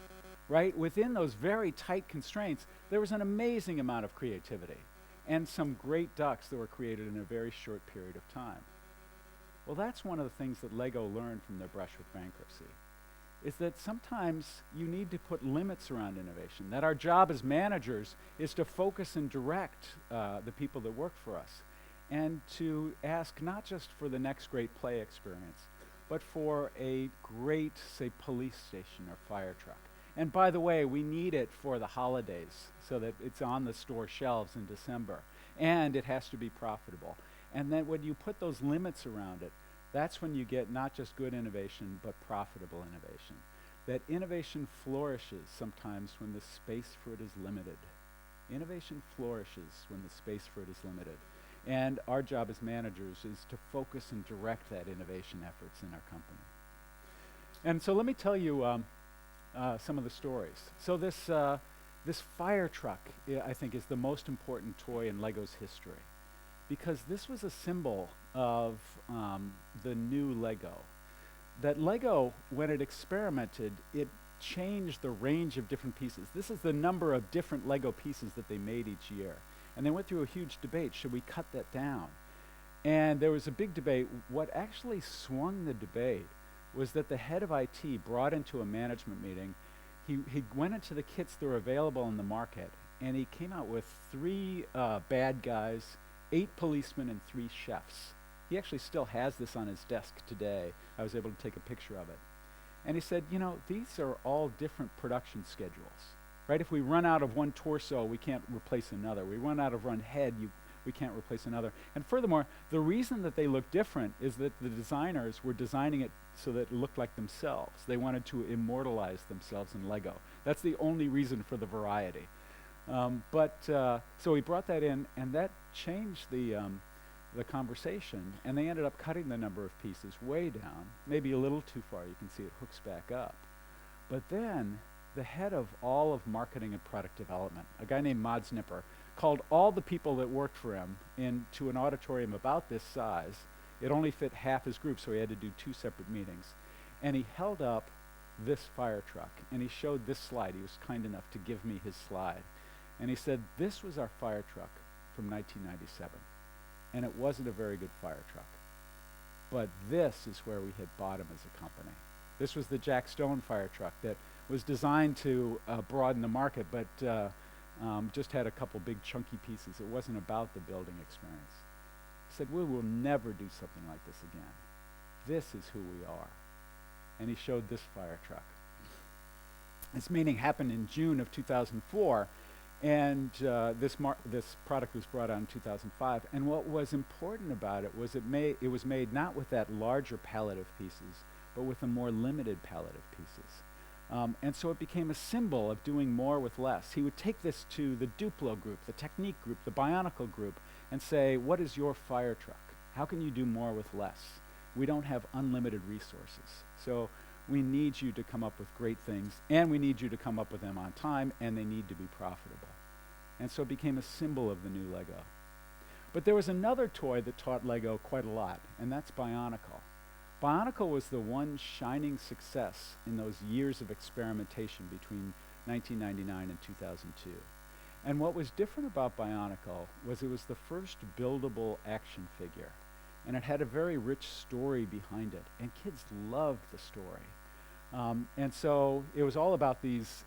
right? Within those very tight constraints, there was an amazing amount of creativity and some great ducks that were created in a very short period of time. Well, that's one of the things that Lego learned from their brush with bankruptcy, is that sometimes you need to put limits around innovation, that our job as managers is to focus and direct the people that work for us, and to ask not just for the next great play experience, but for a great, say, police station or fire truck. And by the way, we need it for the holidays so that it's on the store shelves in December, and it has to be profitable. And then when you put those limits around it, that's when you get not just good innovation, but profitable innovation. That innovation flourishes sometimes when the space for it is limited. Innovation flourishes when the space for it is limited. And our job as managers is to focus and direct that innovation efforts in our company. And so let me tell you some of the stories. So this fire truck, I think, is the most important toy in Lego's history, because this was a symbol of the new Lego. That Lego, when it experimented, it changed the range of different pieces. This is the number of different Lego pieces that they made each year. And they went through a huge debate, should we cut that down? And there was a big debate. What actually swung the debate was that the head of IT brought into a management meeting, he went into the kits that were available in the market, and he came out with 3 bad guys, 8 policemen, and 3 chefs. He actually still has this on his desk today. I was able to take a picture of it. And he said, these are all different production schedules, right? If we run out of one torso, we can't replace another. We run out of one head, we can't replace another. And furthermore, the reason that they look different is that the designers were designing it so that it looked like themselves. They wanted to immortalize themselves in Lego. That's the only reason for the variety. So he brought that in, and that changed the conversation, and they ended up cutting the number of pieces way down, maybe a little too far. You can see it hooks back up. But then the head of all of marketing and product development, a guy named Mads Nipper, called all the people that worked for him into an auditorium about this size. It only fit half his group, so he had to do 2 separate meetings. And he held up this fire truck, and he showed this slide. He was kind enough to give me his slide. And he said, this was our fire truck from 1997. And it wasn't a very good fire truck. But this is where we hit bottom as a company. This was the Jack Stone fire truck that was designed to broaden the market, but just had a couple big chunky pieces. It wasn't about the building experience. He said, we will never do something like this again. This is who we are. And he showed this fire truck. This meeting happened in June of 2004, and this product was brought out in 2005. And what was important about it was it was made not with that larger palette of pieces, but with a more limited palette of pieces. And so it became a symbol of doing more with less. He would take this to the Duplo group, the Technique group, the Bionicle group, and say, what is your fire truck? How can you do more with less? We don't have unlimited resources. So we need you to come up with great things, and we need you to come up with them on time, and they need to be profitable. And so it became a symbol of the new Lego. But there was another toy that taught Lego quite a lot, and that's Bionicle. Bionicle was the one shining success in those years of experimentation between 1999 and 2002. And what was different about Bionicle was it was the first buildable action figure. And it had a very rich story behind it, and kids loved the story. And so it was all about these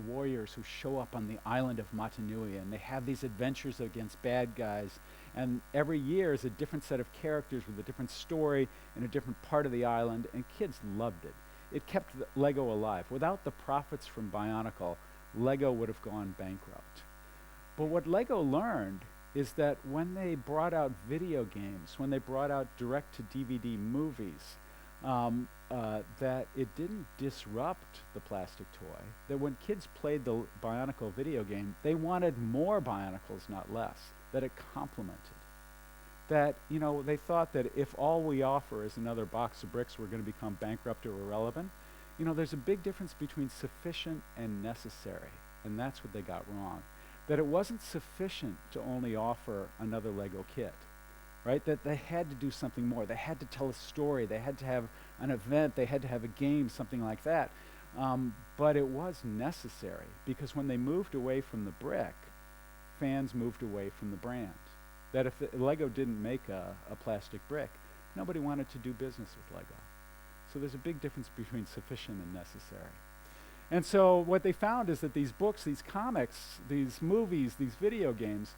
warriors who show up on the island of Matanui, and they have these adventures against bad guys. And every year is a different set of characters with a different story in a different part of the island, and kids loved it. It kept Lego alive. Without the profits from Bionicle, Lego would have gone bankrupt. But what Lego learned is that when they brought out video games, when they brought out direct-to-DVD movies, that it didn't disrupt the plastic toy. That when kids played the Bionicle video game, they wanted more Bionicles, not less. That it complemented. That, you know, they thought that if all we offer is another box of bricks, we're going to become bankrupt or irrelevant. You know, there's a big difference between sufficient and necessary, and that's what they got wrong. That it wasn't sufficient to only offer another Lego kit, right? That they had to do something more. They had to tell a story. They had to have an event. They had to have a game, something like that. But it was necessary, because when they moved away from the brick, fans moved away from the brand. That if Lego didn't make a plastic brick, nobody wanted to do business with Lego. So there's a big difference between sufficient and necessary. And so what they found is that these books, these comics, these movies, these video games,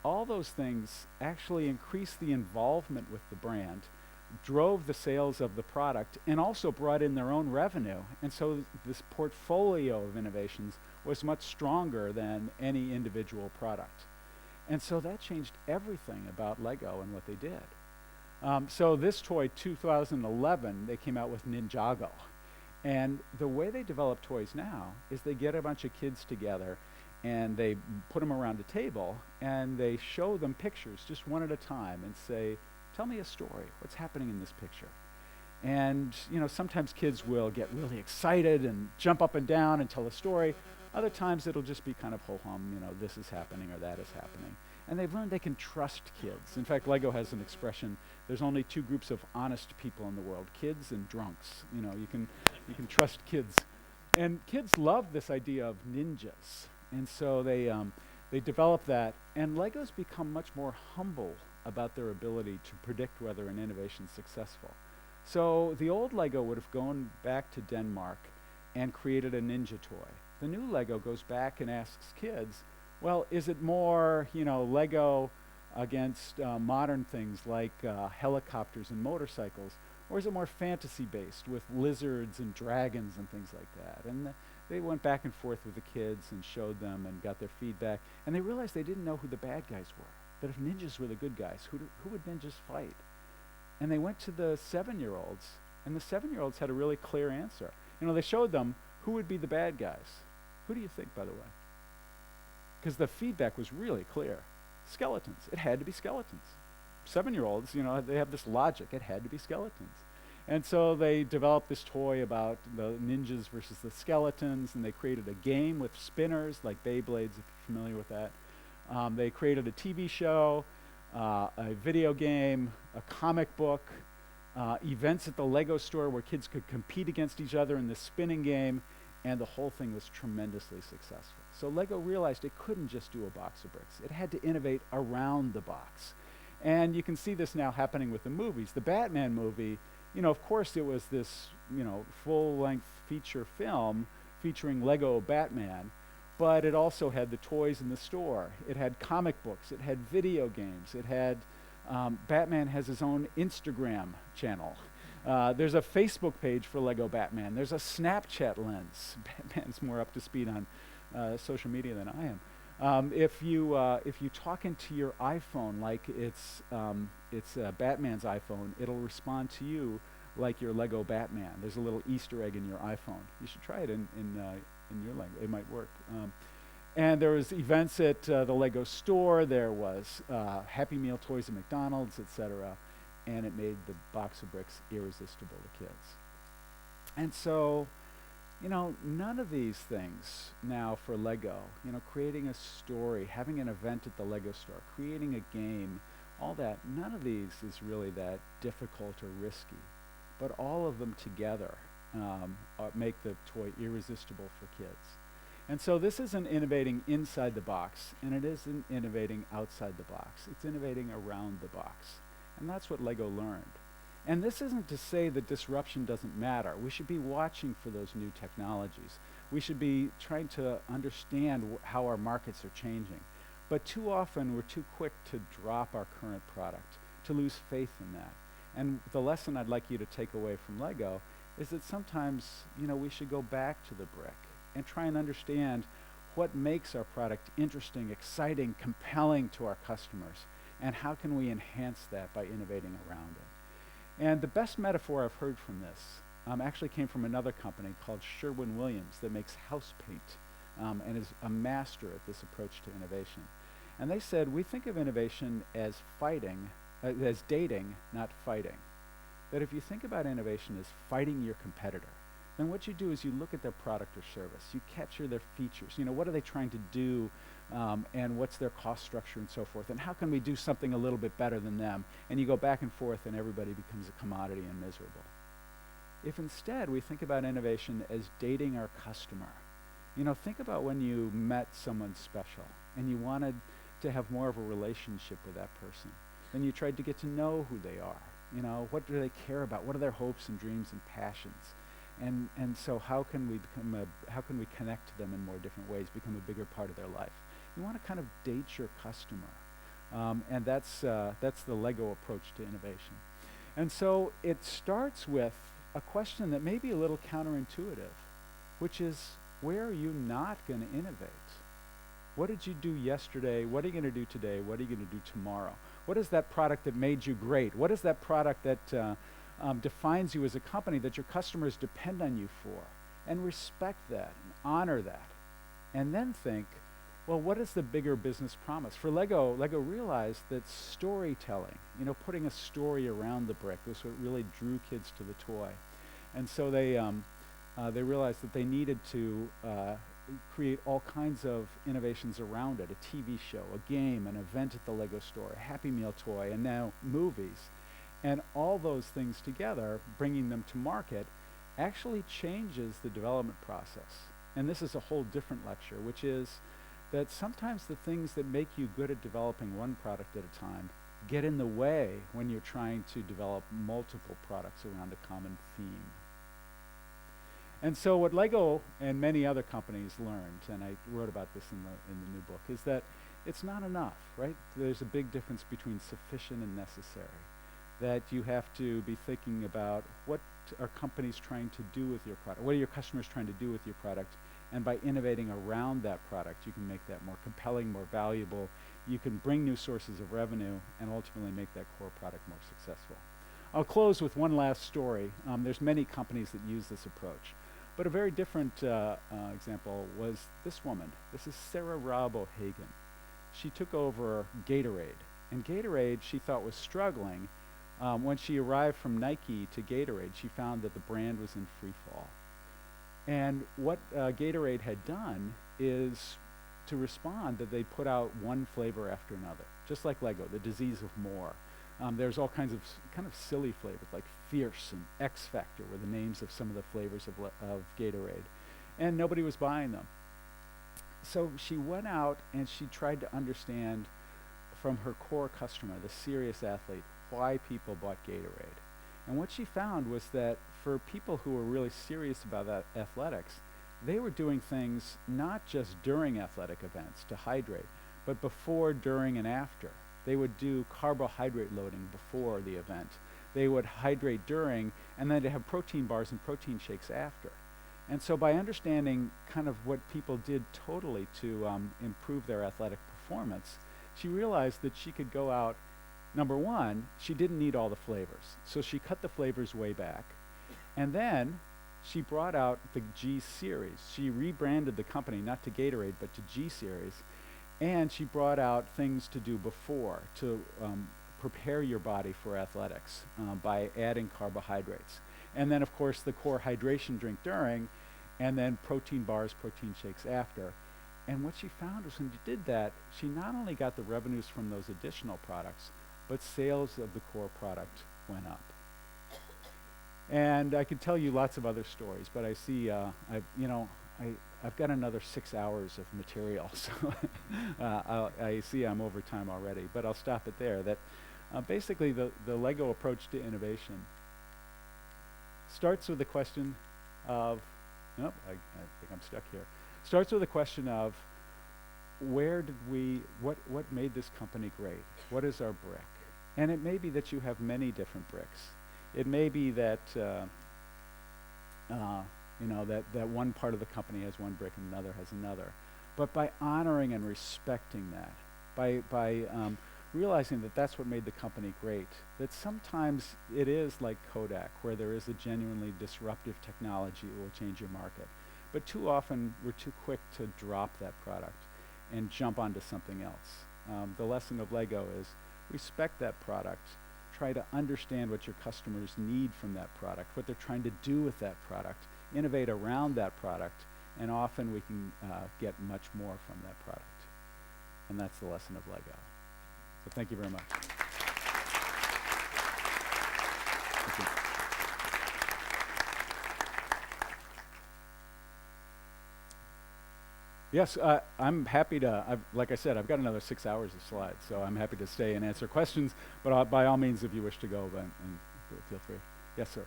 all those things actually increased the involvement with the brand, drove the sales of the product, and also brought in their own revenue. And so this portfolio of innovations was much stronger than any individual product. And so that changed everything about Lego and what they did. So this toy, 2011, they came out with Ninjago. And the way they develop toys now is they get a bunch of kids together and they put them around a table and they show them pictures just one at a time and say, tell me a story. What's happening in this picture? And, you know, sometimes kids will get really excited and jump up and down and tell a story. Other times it'll just be kind of ho-hum, you know, this is happening or that is happening. And they've learned they can trust kids. In fact, Lego has an expression, there's only two groups of honest people in the world, kids and drunks. You know, you can trust kids. And kids love this idea of ninjas. And so they develop that. And Lego's become much more humble about their ability to predict whether an innovation is successful. So the old Lego would have gone back to Denmark and created a ninja toy. The new Lego goes back and asks kids, well, is it more, you know, Lego against modern things like helicopters and motorcycles, or is it more fantasy-based with lizards and dragons and things like that? And they went back and forth with the kids and showed them and got their feedback, and they realized they didn't know who the bad guys were. That if ninjas were the good guys, who would ninjas fight? And they went to the 7-year-olds, and the 7-year-olds had a really clear answer. You know, they showed them who would be the bad guys. Who do you think, by the way? Because the feedback was really clear. Skeletons. It had to be skeletons. 7-year-olds, you know, they have this logic. It had to be skeletons. And so they developed this toy about the ninjas versus the skeletons, and they created a game with spinners, like Beyblades, if you're familiar with that. They created a TV show, a video game, a comic book, events at the Lego store where kids could compete against each other in this spinning game, and the whole thing was tremendously successful. So Lego realized it couldn't just do a box of bricks. It had to innovate around the box. And you can see this now happening with the movies. The Batman movie, you know, of course it was this, you know, full-length feature film featuring Lego Batman, but it also had the toys in the store. It had comic books. It had video games. It had, Batman has his own Instagram channel. There's a Facebook page for Lego Batman. There's a Snapchat lens. Batman's more up to speed on social media than I am. If you talk into your iPhone like it's Batman's iPhone, it'll respond to you like your Lego Batman. There's a little Easter egg in your iPhone. You should try it in your language. It might work. And there was events at the Lego store. There was Happy Meal toys at McDonald's, etc. And it made the box of bricks irresistible to kids. And so, you know, none of these things now for Lego, you know, creating a story, having an event at the Lego store, creating a game, all that, none of these is really that difficult or risky. But all of them together make the toy irresistible for kids. And so this isn't innovating inside the box, and it isn't innovating outside the box. It's innovating around the box. And that's what Lego learned. And this isn't to say that disruption doesn't matter. We should be watching for those new technologies. We should be trying to understand how our markets are changing. But too often we're too quick to drop our current product, to lose faith in that. And the lesson I'd like you to take away from Lego is that sometimes, you know, we should go back to the brick and try and understand what makes our product interesting, exciting, compelling to our customers, and how can we enhance that by innovating around it. And the best metaphor I've heard from this actually came from another company called Sherwin-Williams that makes house paint and is a master at this approach to innovation. And they said, we think of innovation as as dating, not fighting. That if you think about innovation as fighting your competitor, then what you do is you look at their product or service, you capture their features, what are they trying to do, and what's their cost structure and so forth, and how can we do something a little bit better than them, and you go back and forth and everybody becomes a commodity and miserable. If instead we think about innovation as dating our customer, think about when you met someone special and you wanted to have more of a relationship with that person. Then you tried to get to know who they are. What do they care about? What are their hopes and dreams and passions? And so how can we connect to them in more different ways, become a bigger part of their life? You want to kind of date your customer. And that's the Lego approach to innovation. And so it starts with a question that may be a little counterintuitive, which is, where are you not going to innovate? What did you do yesterday? What are you going to do today? What are you going to do tomorrow? What is that product that made you great? What is that product that defines you as a company that your customers depend on you for? And respect that and honor that. And then think, well, what is the bigger business promise? For Lego realized that storytelling, putting a story around the brick was what really drew kids to the toy. And so they realized that they needed to create all kinds of innovations around it, a TV show, a game, an event at the Lego store, a Happy Meal toy, and now movies. And all those things together, bringing them to market, actually changes the development process. And this is a whole different lecture, which is that sometimes the things that make you good at developing one product at a time get in the way when you're trying to develop multiple products around a common theme. And so what Lego and many other companies learned, and I wrote about this in the new book, is that it's not enough, right? There's a big difference between sufficient and necessary. That you have to be thinking about what are companies trying to do with your product? What are your customers trying to do with your product? And by innovating around that product, you can make that more compelling, more valuable. You can bring new sources of revenue and ultimately make that core product more successful. I'll close with one last story. There's many companies that use this approach. But a very different example was this woman. This is Sarah Robb O'Hagan. She took over Gatorade. And Gatorade, she thought, was struggling. When she arrived from Nike to Gatorade, she found that the brand was in free fall. And what Gatorade had done is to respond that they put out one flavor after another, just like Lego, the disease of more. There's all kinds of kind of silly flavors, like Fierce and X Factor were the names of some of the flavors of Gatorade. And nobody was buying them. So she went out and she tried to understand from her core customer, the serious athlete, why people bought Gatorade. And what she found was that for people who were really serious about athletics, they were doing things not just during athletic events to hydrate, but before, during, and after. They would do carbohydrate loading before the event. They would hydrate during, and then to have protein bars and protein shakes after. And so by understanding kind of what people did totally to improve their athletic performance, she realized that she could go out. Number one, she didn't need all the flavors. So she cut the flavors way back. And then she brought out the G Series. She rebranded the company, not to Gatorade, but to G Series. And she brought out things to do before to prepare your body for athletics by adding carbohydrates. And then, of course, the core hydration drink during, and then protein bars, protein shakes after. And what she found was when she did that, she not only got the revenues from those additional products, but sales of the core product went up. And I could tell you lots of other stories, but I see, I've got another 6 hours of material, so I see I'm over time already, but I'll stop it there. That basically the Lego approach to innovation starts with the question of, I think I'm stuck here. Starts with the question of what made this company great? What is our brick? And it may be that you have many different bricks. It may be that that one part of the company has one brick and another has another. but by honoring and respecting that, by realizing that that's what made the company great. That sometimes it is like Kodak, where there is a genuinely disruptive technology that will change your market. But too often, we're too quick to drop that product and jump onto something else. The lesson of Lego is respect that product, try to understand what your customers need from that product, what they're trying to do with that product, innovate around that product, and often we can get much more from that product. And that's the lesson of Lego. So thank you very much. Thank you. Yes, I'm happy to, like I said, I've got another 6 hours of slides, so I'm happy to stay and answer questions, but by all means, if you wish to go, then feel free. Yes, sir.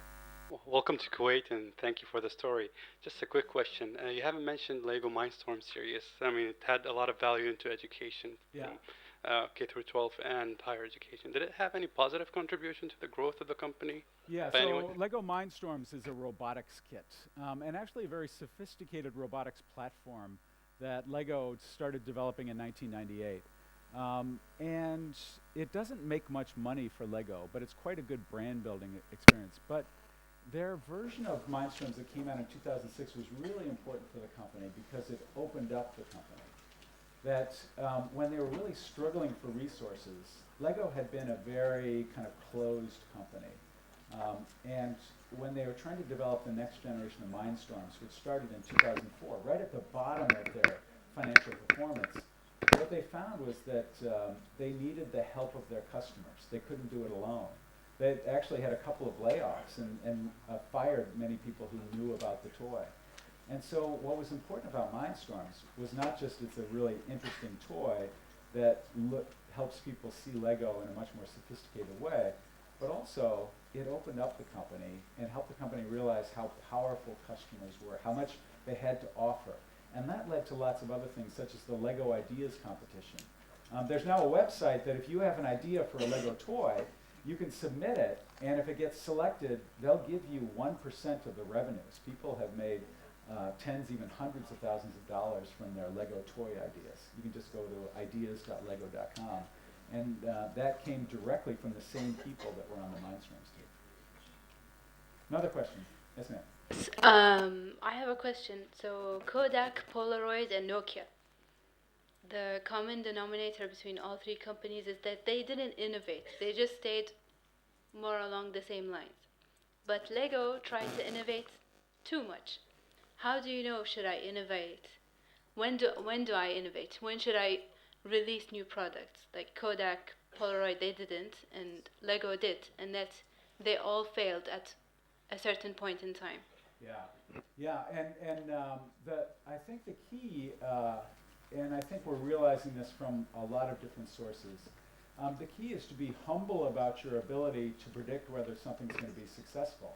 Welcome to Kuwait, and thank you for the story. Just a quick question. You haven't mentioned Lego Mindstorm series. I mean, it had a lot of value into education, Yeah. from K through 12 and higher education. Did it have any positive contribution to the growth of the company? Yeah, By any so way? Lego Mindstorms is a robotics kit, and actually a very sophisticated robotics platform that Lego started developing in 1998. And it doesn't make much money for Lego, but it's quite a good brand building experience. But their version of Mindstorms that came out in 2006 was really important for the company because it opened up the company. That when they were really struggling for resources, Lego had been a very kind of closed company. And when they were trying to develop the next generation of Mindstorms, which started in 2004, right at the bottom of their financial performance, what they found was that they needed the help of their customers. They couldn't do it alone. They actually had a couple of layoffs and fired many people who knew about the toy. And so what was important about Mindstorms was not just it's a really interesting toy that helps people see Lego in a much more sophisticated way, but also it opened up the company and helped the company realize how powerful customers were, how much they had to offer. And that led to lots of other things, such as the Lego Ideas competition. There's now a website that if you have an idea for a Lego toy, you can submit it, and if it gets selected, they'll give you 1% of the revenues. People have made tens, even hundreds of thousands of dollars from their Lego toy ideas. You can just go to ideas.lego.com, and that came directly from the same people that were on the Mindstorms team. Another question. Yes, ma'am. I have a question. So Kodak, Polaroid, and Nokia. The common denominator between all three companies is that they didn't innovate. They just stayed more along the same lines. But Lego tried to innovate too much. How do you know should I innovate? When do I innovate? When should I release new products? Like Kodak, Polaroid, they didn't, and Lego did, and that they all failed at a certain point in time. Yeah, and I think the key, and I think we're realizing this from a lot of different sources, the key is to be humble about your ability to predict whether something's going to be successful.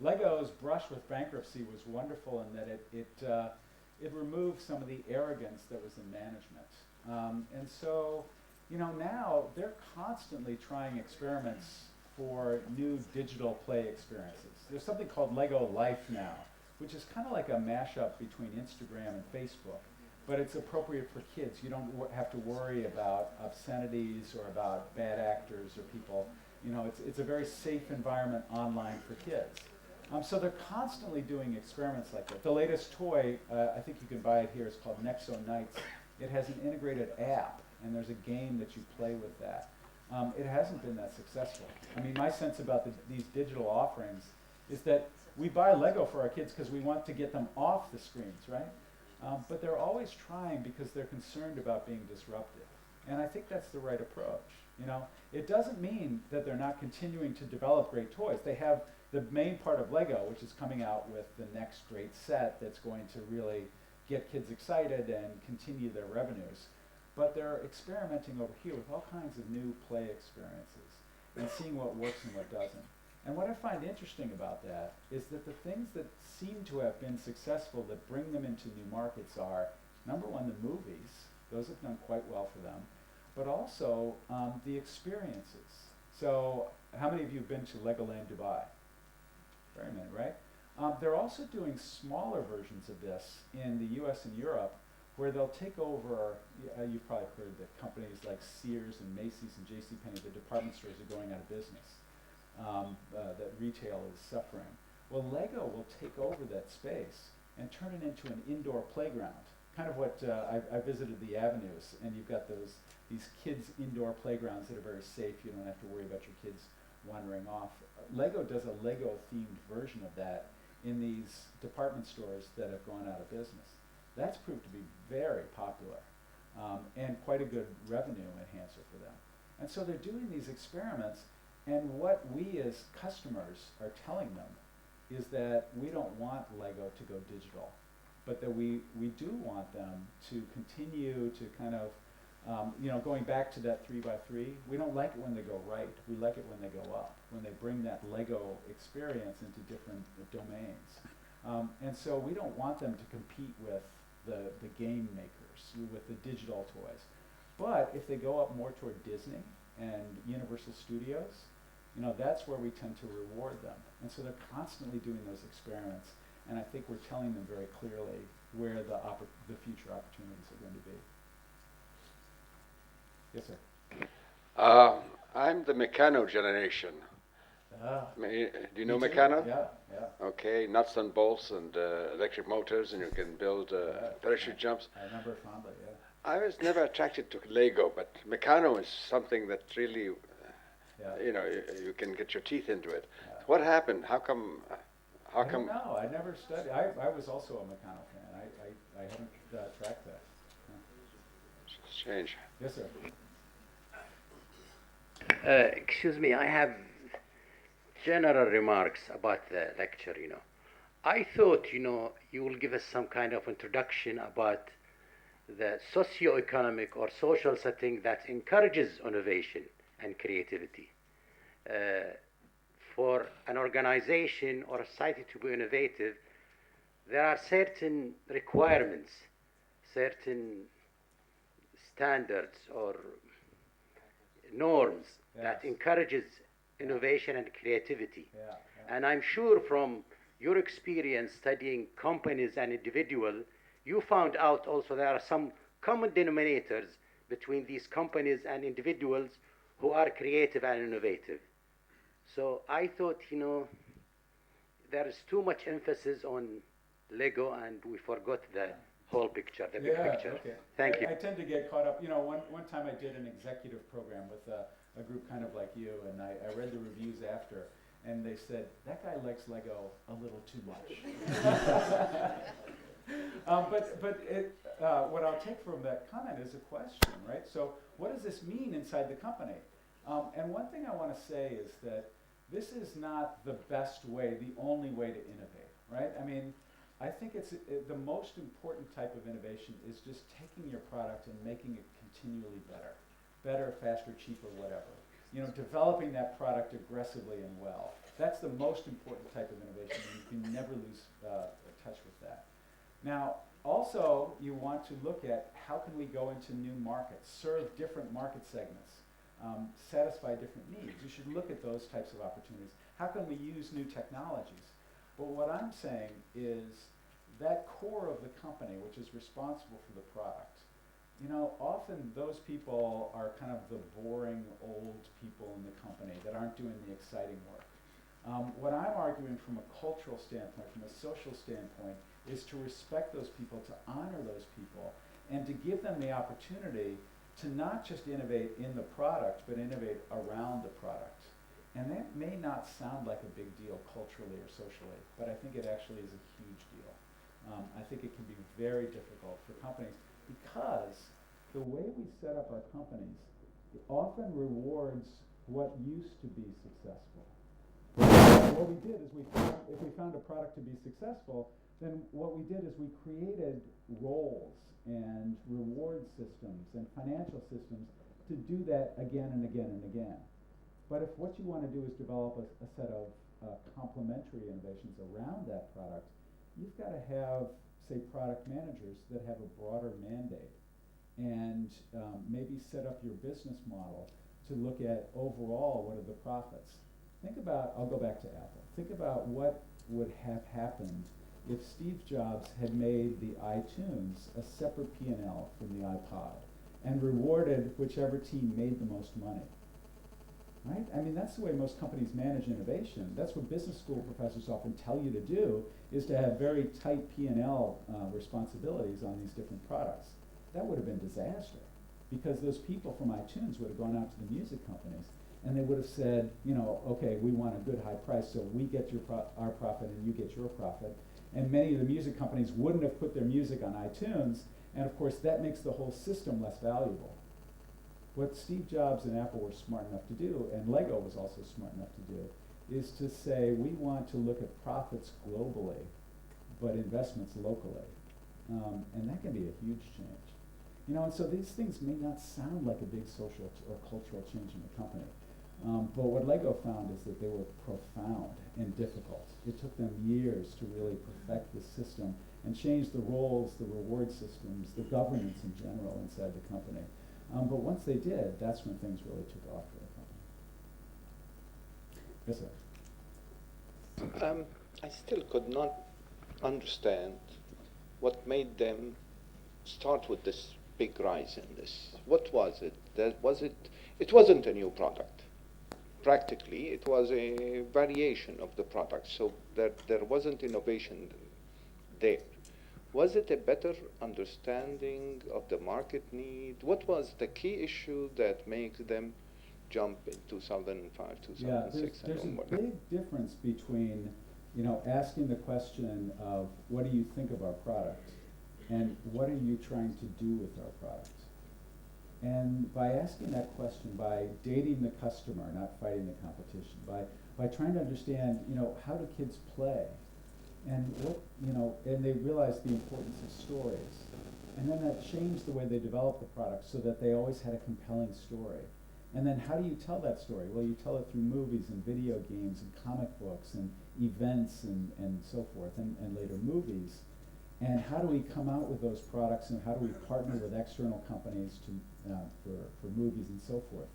Lego's brush with bankruptcy was wonderful in that it removed some of the arrogance that was in management. And so, now they're constantly trying experiments for new digital play experiences. There's something called Lego Life now, which is kind of like a mashup between Instagram and Facebook, but it's appropriate for kids. You don't have to worry about obscenities or about bad actors or people. It's a very safe environment online for kids. So they're constantly doing experiments like that. The latest toy, I think you can buy it here, is called Nexo Knights. It has an integrated app, and there's a game that you play with that. It hasn't been that successful. I mean, my sense about these digital offerings is that we buy Lego for our kids because we want to get them off the screens, right? But they're always trying because they're concerned about being disruptive. And I think that's the right approach. It doesn't mean that they're not continuing to develop great toys. They have the main part of Lego, which is coming out with the next great set that's going to really get kids excited and continue their revenues. But they're experimenting over here with all kinds of new play experiences and seeing what works and what doesn't. And what I find interesting about that is that the things that seem to have been successful that bring them into new markets are, number one, the movies. Those have done quite well for them. But also the experiences. So how many of you have been to Legoland Dubai? Very many, right? They're also doing smaller versions of this in the US and Europe, where they'll take over, you've probably heard that companies like Sears and Macy's and JCPenney, the department stores, are going out of business, that retail is suffering. Well, Lego will take over that space and turn it into an indoor playground. Kind of what, I visited the Avenues, and you've got these kids' indoor playgrounds that are very safe. You don't have to worry about your kids wandering off. Lego does a Lego-themed version of that in these department stores that have gone out of business. That's proved to be very popular, and quite a good revenue enhancer for them. And so they're doing these experiments, and what we as customers are telling them is that we don't want Lego to go digital, but that we do want them to continue to kind of, going back to that 3x3, we don't like it when they go right, we like it when they go up, when they bring that Lego experience into different domains. And so we don't want them to compete with the game makers, with the digital toys. But if they go up more toward Disney and Universal Studios, that's where we tend to reward them. And so they're constantly doing those experiments, and I think we're telling them very clearly where the future opportunities are going to be. Yes, sir. I'm the Meccano generation. Do you know Meccano? Yeah. Okay, nuts and bolts and electric motors, and you can build parachute jumps. I remember fondly, yeah. I was never attracted to Lego, but Meccano is something that really, you can get your teeth into it. Yeah. What happened? How come? I don't know. I never studied. I was also a Meccano fan. I haven't tracked that. Strange. Yes, sir. Excuse me, I have general remarks about the lecture, I thought, you will give us some kind of introduction about the socio-economic or social setting that encourages innovation and creativity. For an organization or a society to be innovative, there are certain requirements, certain standards or norms that encourages innovation and creativity. And I'm sure from your experience studying companies and individuals, you found out also there are some common denominators between these companies and individuals who are creative and innovative. So I thought, there is too much emphasis on Lego and we forgot the whole picture, the big picture. Okay. Thank you. I tend to get caught up. One time I did an executive program with a group kind of like you, and I read the reviews after, and they said, that guy likes Lego a little too much. What I'll take from that comment is a question, right? So what does this mean inside the company? And one thing I want to say is that this is not the best way, the only way to innovate, right? I mean, I think the most important type of innovation is just taking your product and making it continually better, faster, cheaper, whatever. Developing that product aggressively and well. That's the most important type of innovation, and you can never lose touch with that. Now, also, you want to look at how can we go into new markets, serve different market segments, satisfy different needs. You should look at those types of opportunities. How can we use new technologies? But what I'm saying is that core of the company, which is responsible for the product, often those people are kind of the boring old people in the company that aren't doing the exciting work. What I'm arguing from a cultural standpoint, from a social standpoint, is to respect those people, to honor those people, and to give them the opportunity to not just innovate in the product, but innovate around the product. And that may not sound like a big deal culturally or socially, but I think it actually is a huge deal. I think it can be very difficult for companies because the way we set up our companies often rewards what used to be successful. What we did is if we found a product to be successful, then what we did is we created roles and reward systems and financial systems to do that again and again and again. But if what you want to do is develop a set of complementary innovations around that product, you've got to have, say, product managers that have a broader mandate and maybe set up your business model to look at overall what are the profits. Think about, I'll go back to Apple. Think about what would have happened if Steve Jobs had made the iTunes a separate P&L from the iPod and rewarded whichever team made the most money. Right? I mean, that's the way most companies manage innovation. That's what business school professors often tell you to do, is to have very tight P&L responsibilities on these different products. That would have been disaster, because those people from iTunes would have gone out to the music companies and they would have said, you know, okay, we want a good high price, so we get our profit and you get your profit. And many of the music companies wouldn't have put their music on iTunes, and of course that makes the whole system less valuable. What Steve Jobs and Apple were smart enough to do, and Lego was also smart enough to do, is to say we want to look at profits globally, but investments locally. And that can be a huge change. You know, and so these things may not sound like a big social or cultural change in the company. But what Lego found is that they were profound and difficult. It took them years to really perfect the system and change the roles, the reward systems, the governance in general inside the company. But once they did, that's when things really took off for the company. Yes, sir. I still could not understand what made them start with this big rise in this. What was it? It wasn't a new product. Practically, it was a variation of the product, so there wasn't innovation there. Was it a better understanding of the market need? What was the key issue that makes them jump in 2005, 2006? There's a big difference between, you know, asking the question of what do you think of our product and what are you trying to do with our product? And by asking that question, by dating the customer, not fighting the competition, by trying to understand, you know, how do kids play? And what, you know, and they realized the importance of stories. And then that changed the way they developed the product so that they always had a compelling story. And then how do you tell that story? Well, you tell it through movies and video games and comic books and events and so forth, and later movies. And how do we come out with those products, and how do we partner with external companies to for movies and so forth?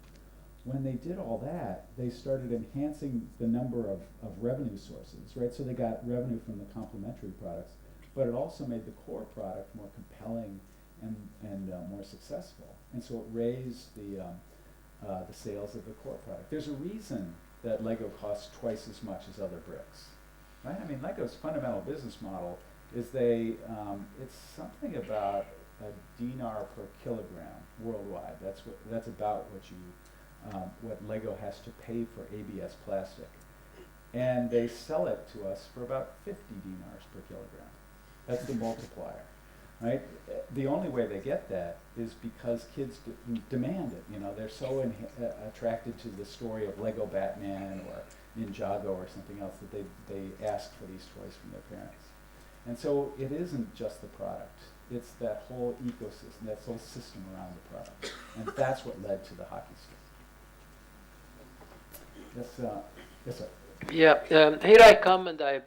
When they did all that, they started enhancing the number of revenue sources, right? So they got revenue from the complementary products, but it also made the core product more compelling and more successful. And so it raised the sales of the core product. There's a reason that Lego costs twice as much as other bricks, right? I mean, Lego's fundamental business model is it's something about a dinar per kilogram worldwide. That's about what Lego has to pay for ABS plastic. And they sell it to us for about 50 dinars per kilogram. That's the multiplier, right? The only way they get that is because kids demand it. You know, they're so attracted to the story of Lego Batman or Ninjago or something else that they ask for these toys from their parents. And so it isn't just the product. It's that whole ecosystem, that whole system around the product. And that's what led to the hockey stick. Yes, sir. Yeah, here I come and I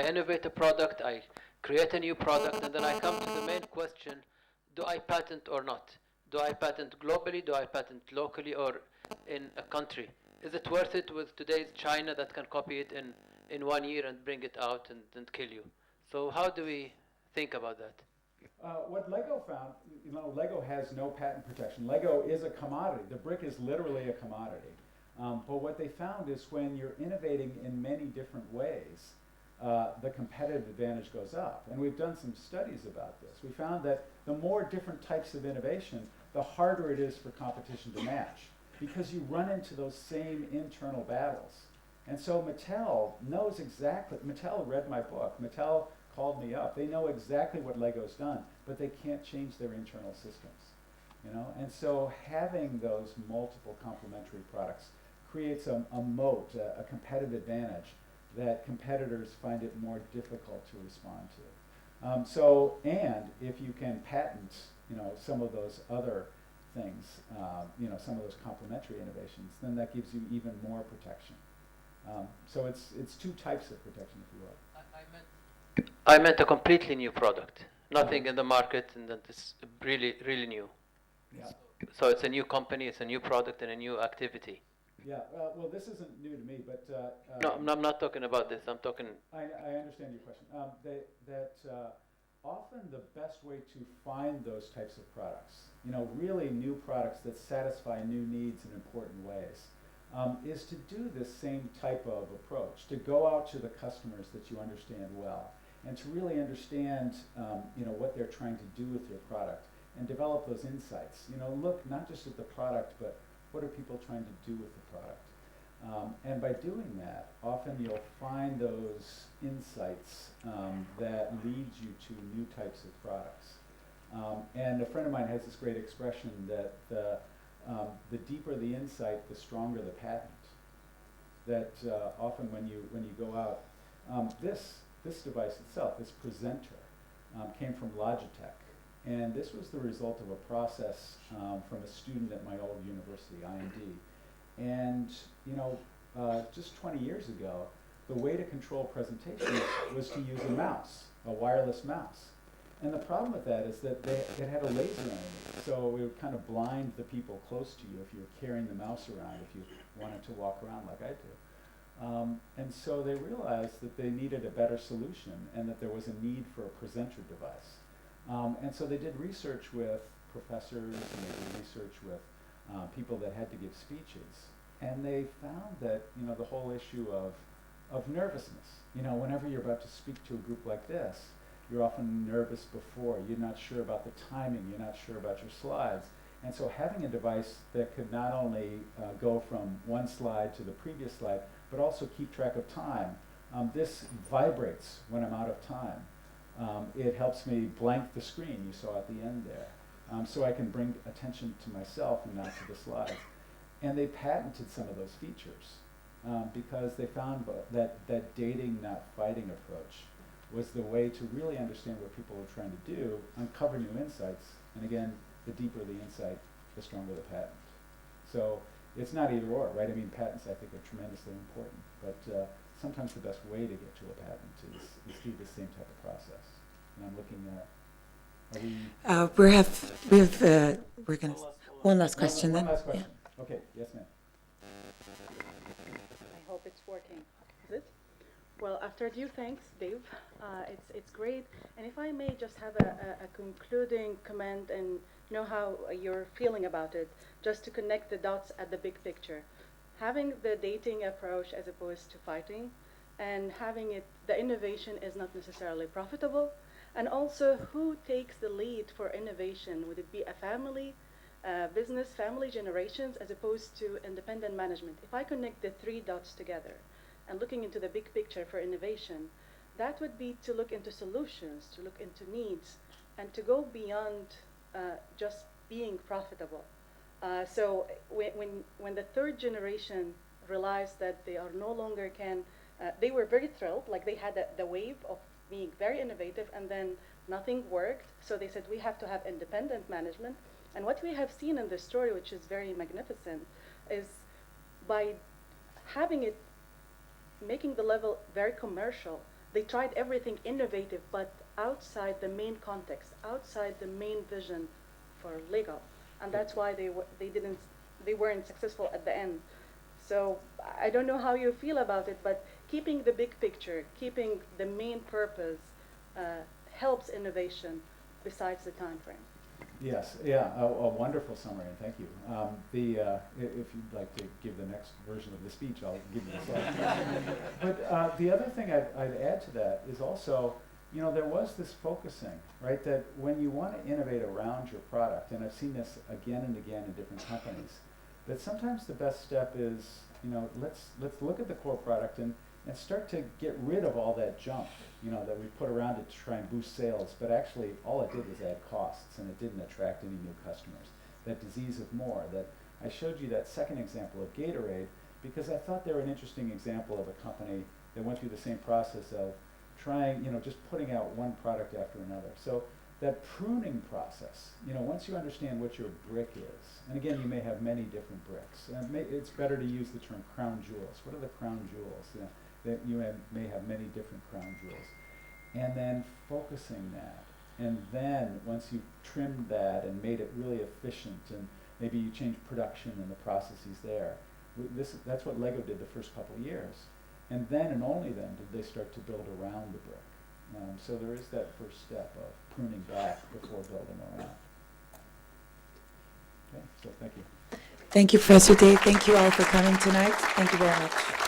innovate a product, I create a new product, and then I come to the main question, do I patent or not? Do I patent globally, do I patent locally, or in a country? Is it worth it with today's China that can copy it in 1 year and bring it out and kill you? So how do we think about that? What Lego found, you know, Lego has no patent protection. Lego is a commodity. The brick is literally a commodity. But what they found is when you're innovating in many different ways, the competitive advantage goes up. And we've done some studies about this. We found that the more different types of innovation, the harder it is for competition to match, because you run into those same internal battles. And so Mattel knows exactly, Mattel read my book, Mattel called me up. They know exactly what Lego's done, but they can't change their internal systems. You know? And so having those multiple complementary products creates a moat, a competitive advantage that competitors find it more difficult to respond to. And if you can patent, you know, some of those other things, you know, some of those complementary innovations, then that gives you even more protection. So it's two types of protection, if you will. I meant a completely new product, nothing in the market, and that is really, really new. Yeah. So it's a new company, it's a new product, and a new activity. Yeah, well, this isn't new to me, but No, I'm not talking about this. I'm talking. I understand your question. Often the best way to find those types of products, really new products that satisfy new needs in important ways, is to do this same type of approach, to go out to the customers that you understand well, and to really understand, what they're trying to do with your product, and develop those insights. Look not just at the product, but what are people trying to do with the product? And by doing that, often you'll find those insights that leads you to new types of products. And a friend of mine has this great expression that the deeper the insight, the stronger the patent. That often when you go out, this device itself, this presenter, came from Logitech. And this was the result of a process from a student at my old university, IMD. And, just 20 years ago, the way to control presentations was to use a mouse, a wireless mouse. And the problem with that is that it had a laser underneath, so it would kind of blind the people close to you if you were carrying the mouse around, if you wanted to walk around like I do. And so they realized that they needed a better solution and that there was a need for a presenter device. And so they did research with professors, and they did research with people that had to give speeches. And they found that, the whole issue of nervousness, whenever you're about to speak to a group like this, you're often nervous before. You're not sure about the timing. You're not sure about your slides. And so having a device that could not only go from one slide to the previous slide, but also keep track of time. This vibrates when I'm out of time. It helps me blank the screen you saw at the end there. So I can bring attention to myself and not to the slides. And they patented some of those features because they found that dating, not fighting approach was the way to really understand what people were trying to do, uncover new insights, and again, the deeper the insight, the stronger the patent. So it's not either or, right? I mean, patents, I think, are tremendously important, but sometimes the best way to get to a patent is through the same type of process. And I'm looking at, we're gonna, one last question then. One last question. Yeah. Okay, yes ma'am. I hope it's working. Is it? Well, after due thanks, Dave, it's great. And if I may just have a concluding comment and know how you're feeling about it, just to connect the dots at the big picture. Having the dating approach as opposed to fighting, and having it, the innovation is not necessarily profitable, and also who takes the lead for innovation? Would it be a family, business, family generations, as opposed to independent management? If I connect the three dots together and looking into the big picture for innovation, that would be to look into solutions, to look into needs, and to go beyond just being profitable. So when the third generation realized that they are no longer they were very thrilled, like they had the wave of being very innovative, and then nothing worked. So they said, we have to have independent management. And what we have seen in this story, which is very magnificent, is by having it, making the level very commercial, they tried everything innovative, but outside the main context, outside the main vision for Lego. And that's why they weren't successful at the end. So I don't know how you feel about it, but keeping the big picture, keeping the main purpose helps innovation besides the time frame. Yes, yeah, a wonderful summary, and thank you. If you'd like to give the next version of the speech, I'll give you the slide. But the other thing I'd add to that is also, there was this focusing, right, that when you want to innovate around your product, and I've seen this again and again in different companies, that sometimes the best step is, let's look at the core product and start to get rid of all that junk, that we put around it to try and boost sales, but actually all it did was add costs, and it didn't attract any new customers. That disease of more, that I showed you that second example of Gatorade, because I thought they were an interesting example of a company that went through the same process of trying, just putting out one product after another. So that pruning process, once you understand what your brick is, and again, you may have many different bricks. It's better to use the term crown jewels. What are the crown jewels? That you may have many different crown jewels. And then focusing that. And then once you've trimmed that and made it really efficient, and maybe you change production and the processes there, That's what Lego did the first couple of years. And then and only then did they start to build around the brick. So there is that first step of pruning back before building around. Okay, so thank you. Thank you, Professor Dave. Thank you all for coming tonight. Thank you very much.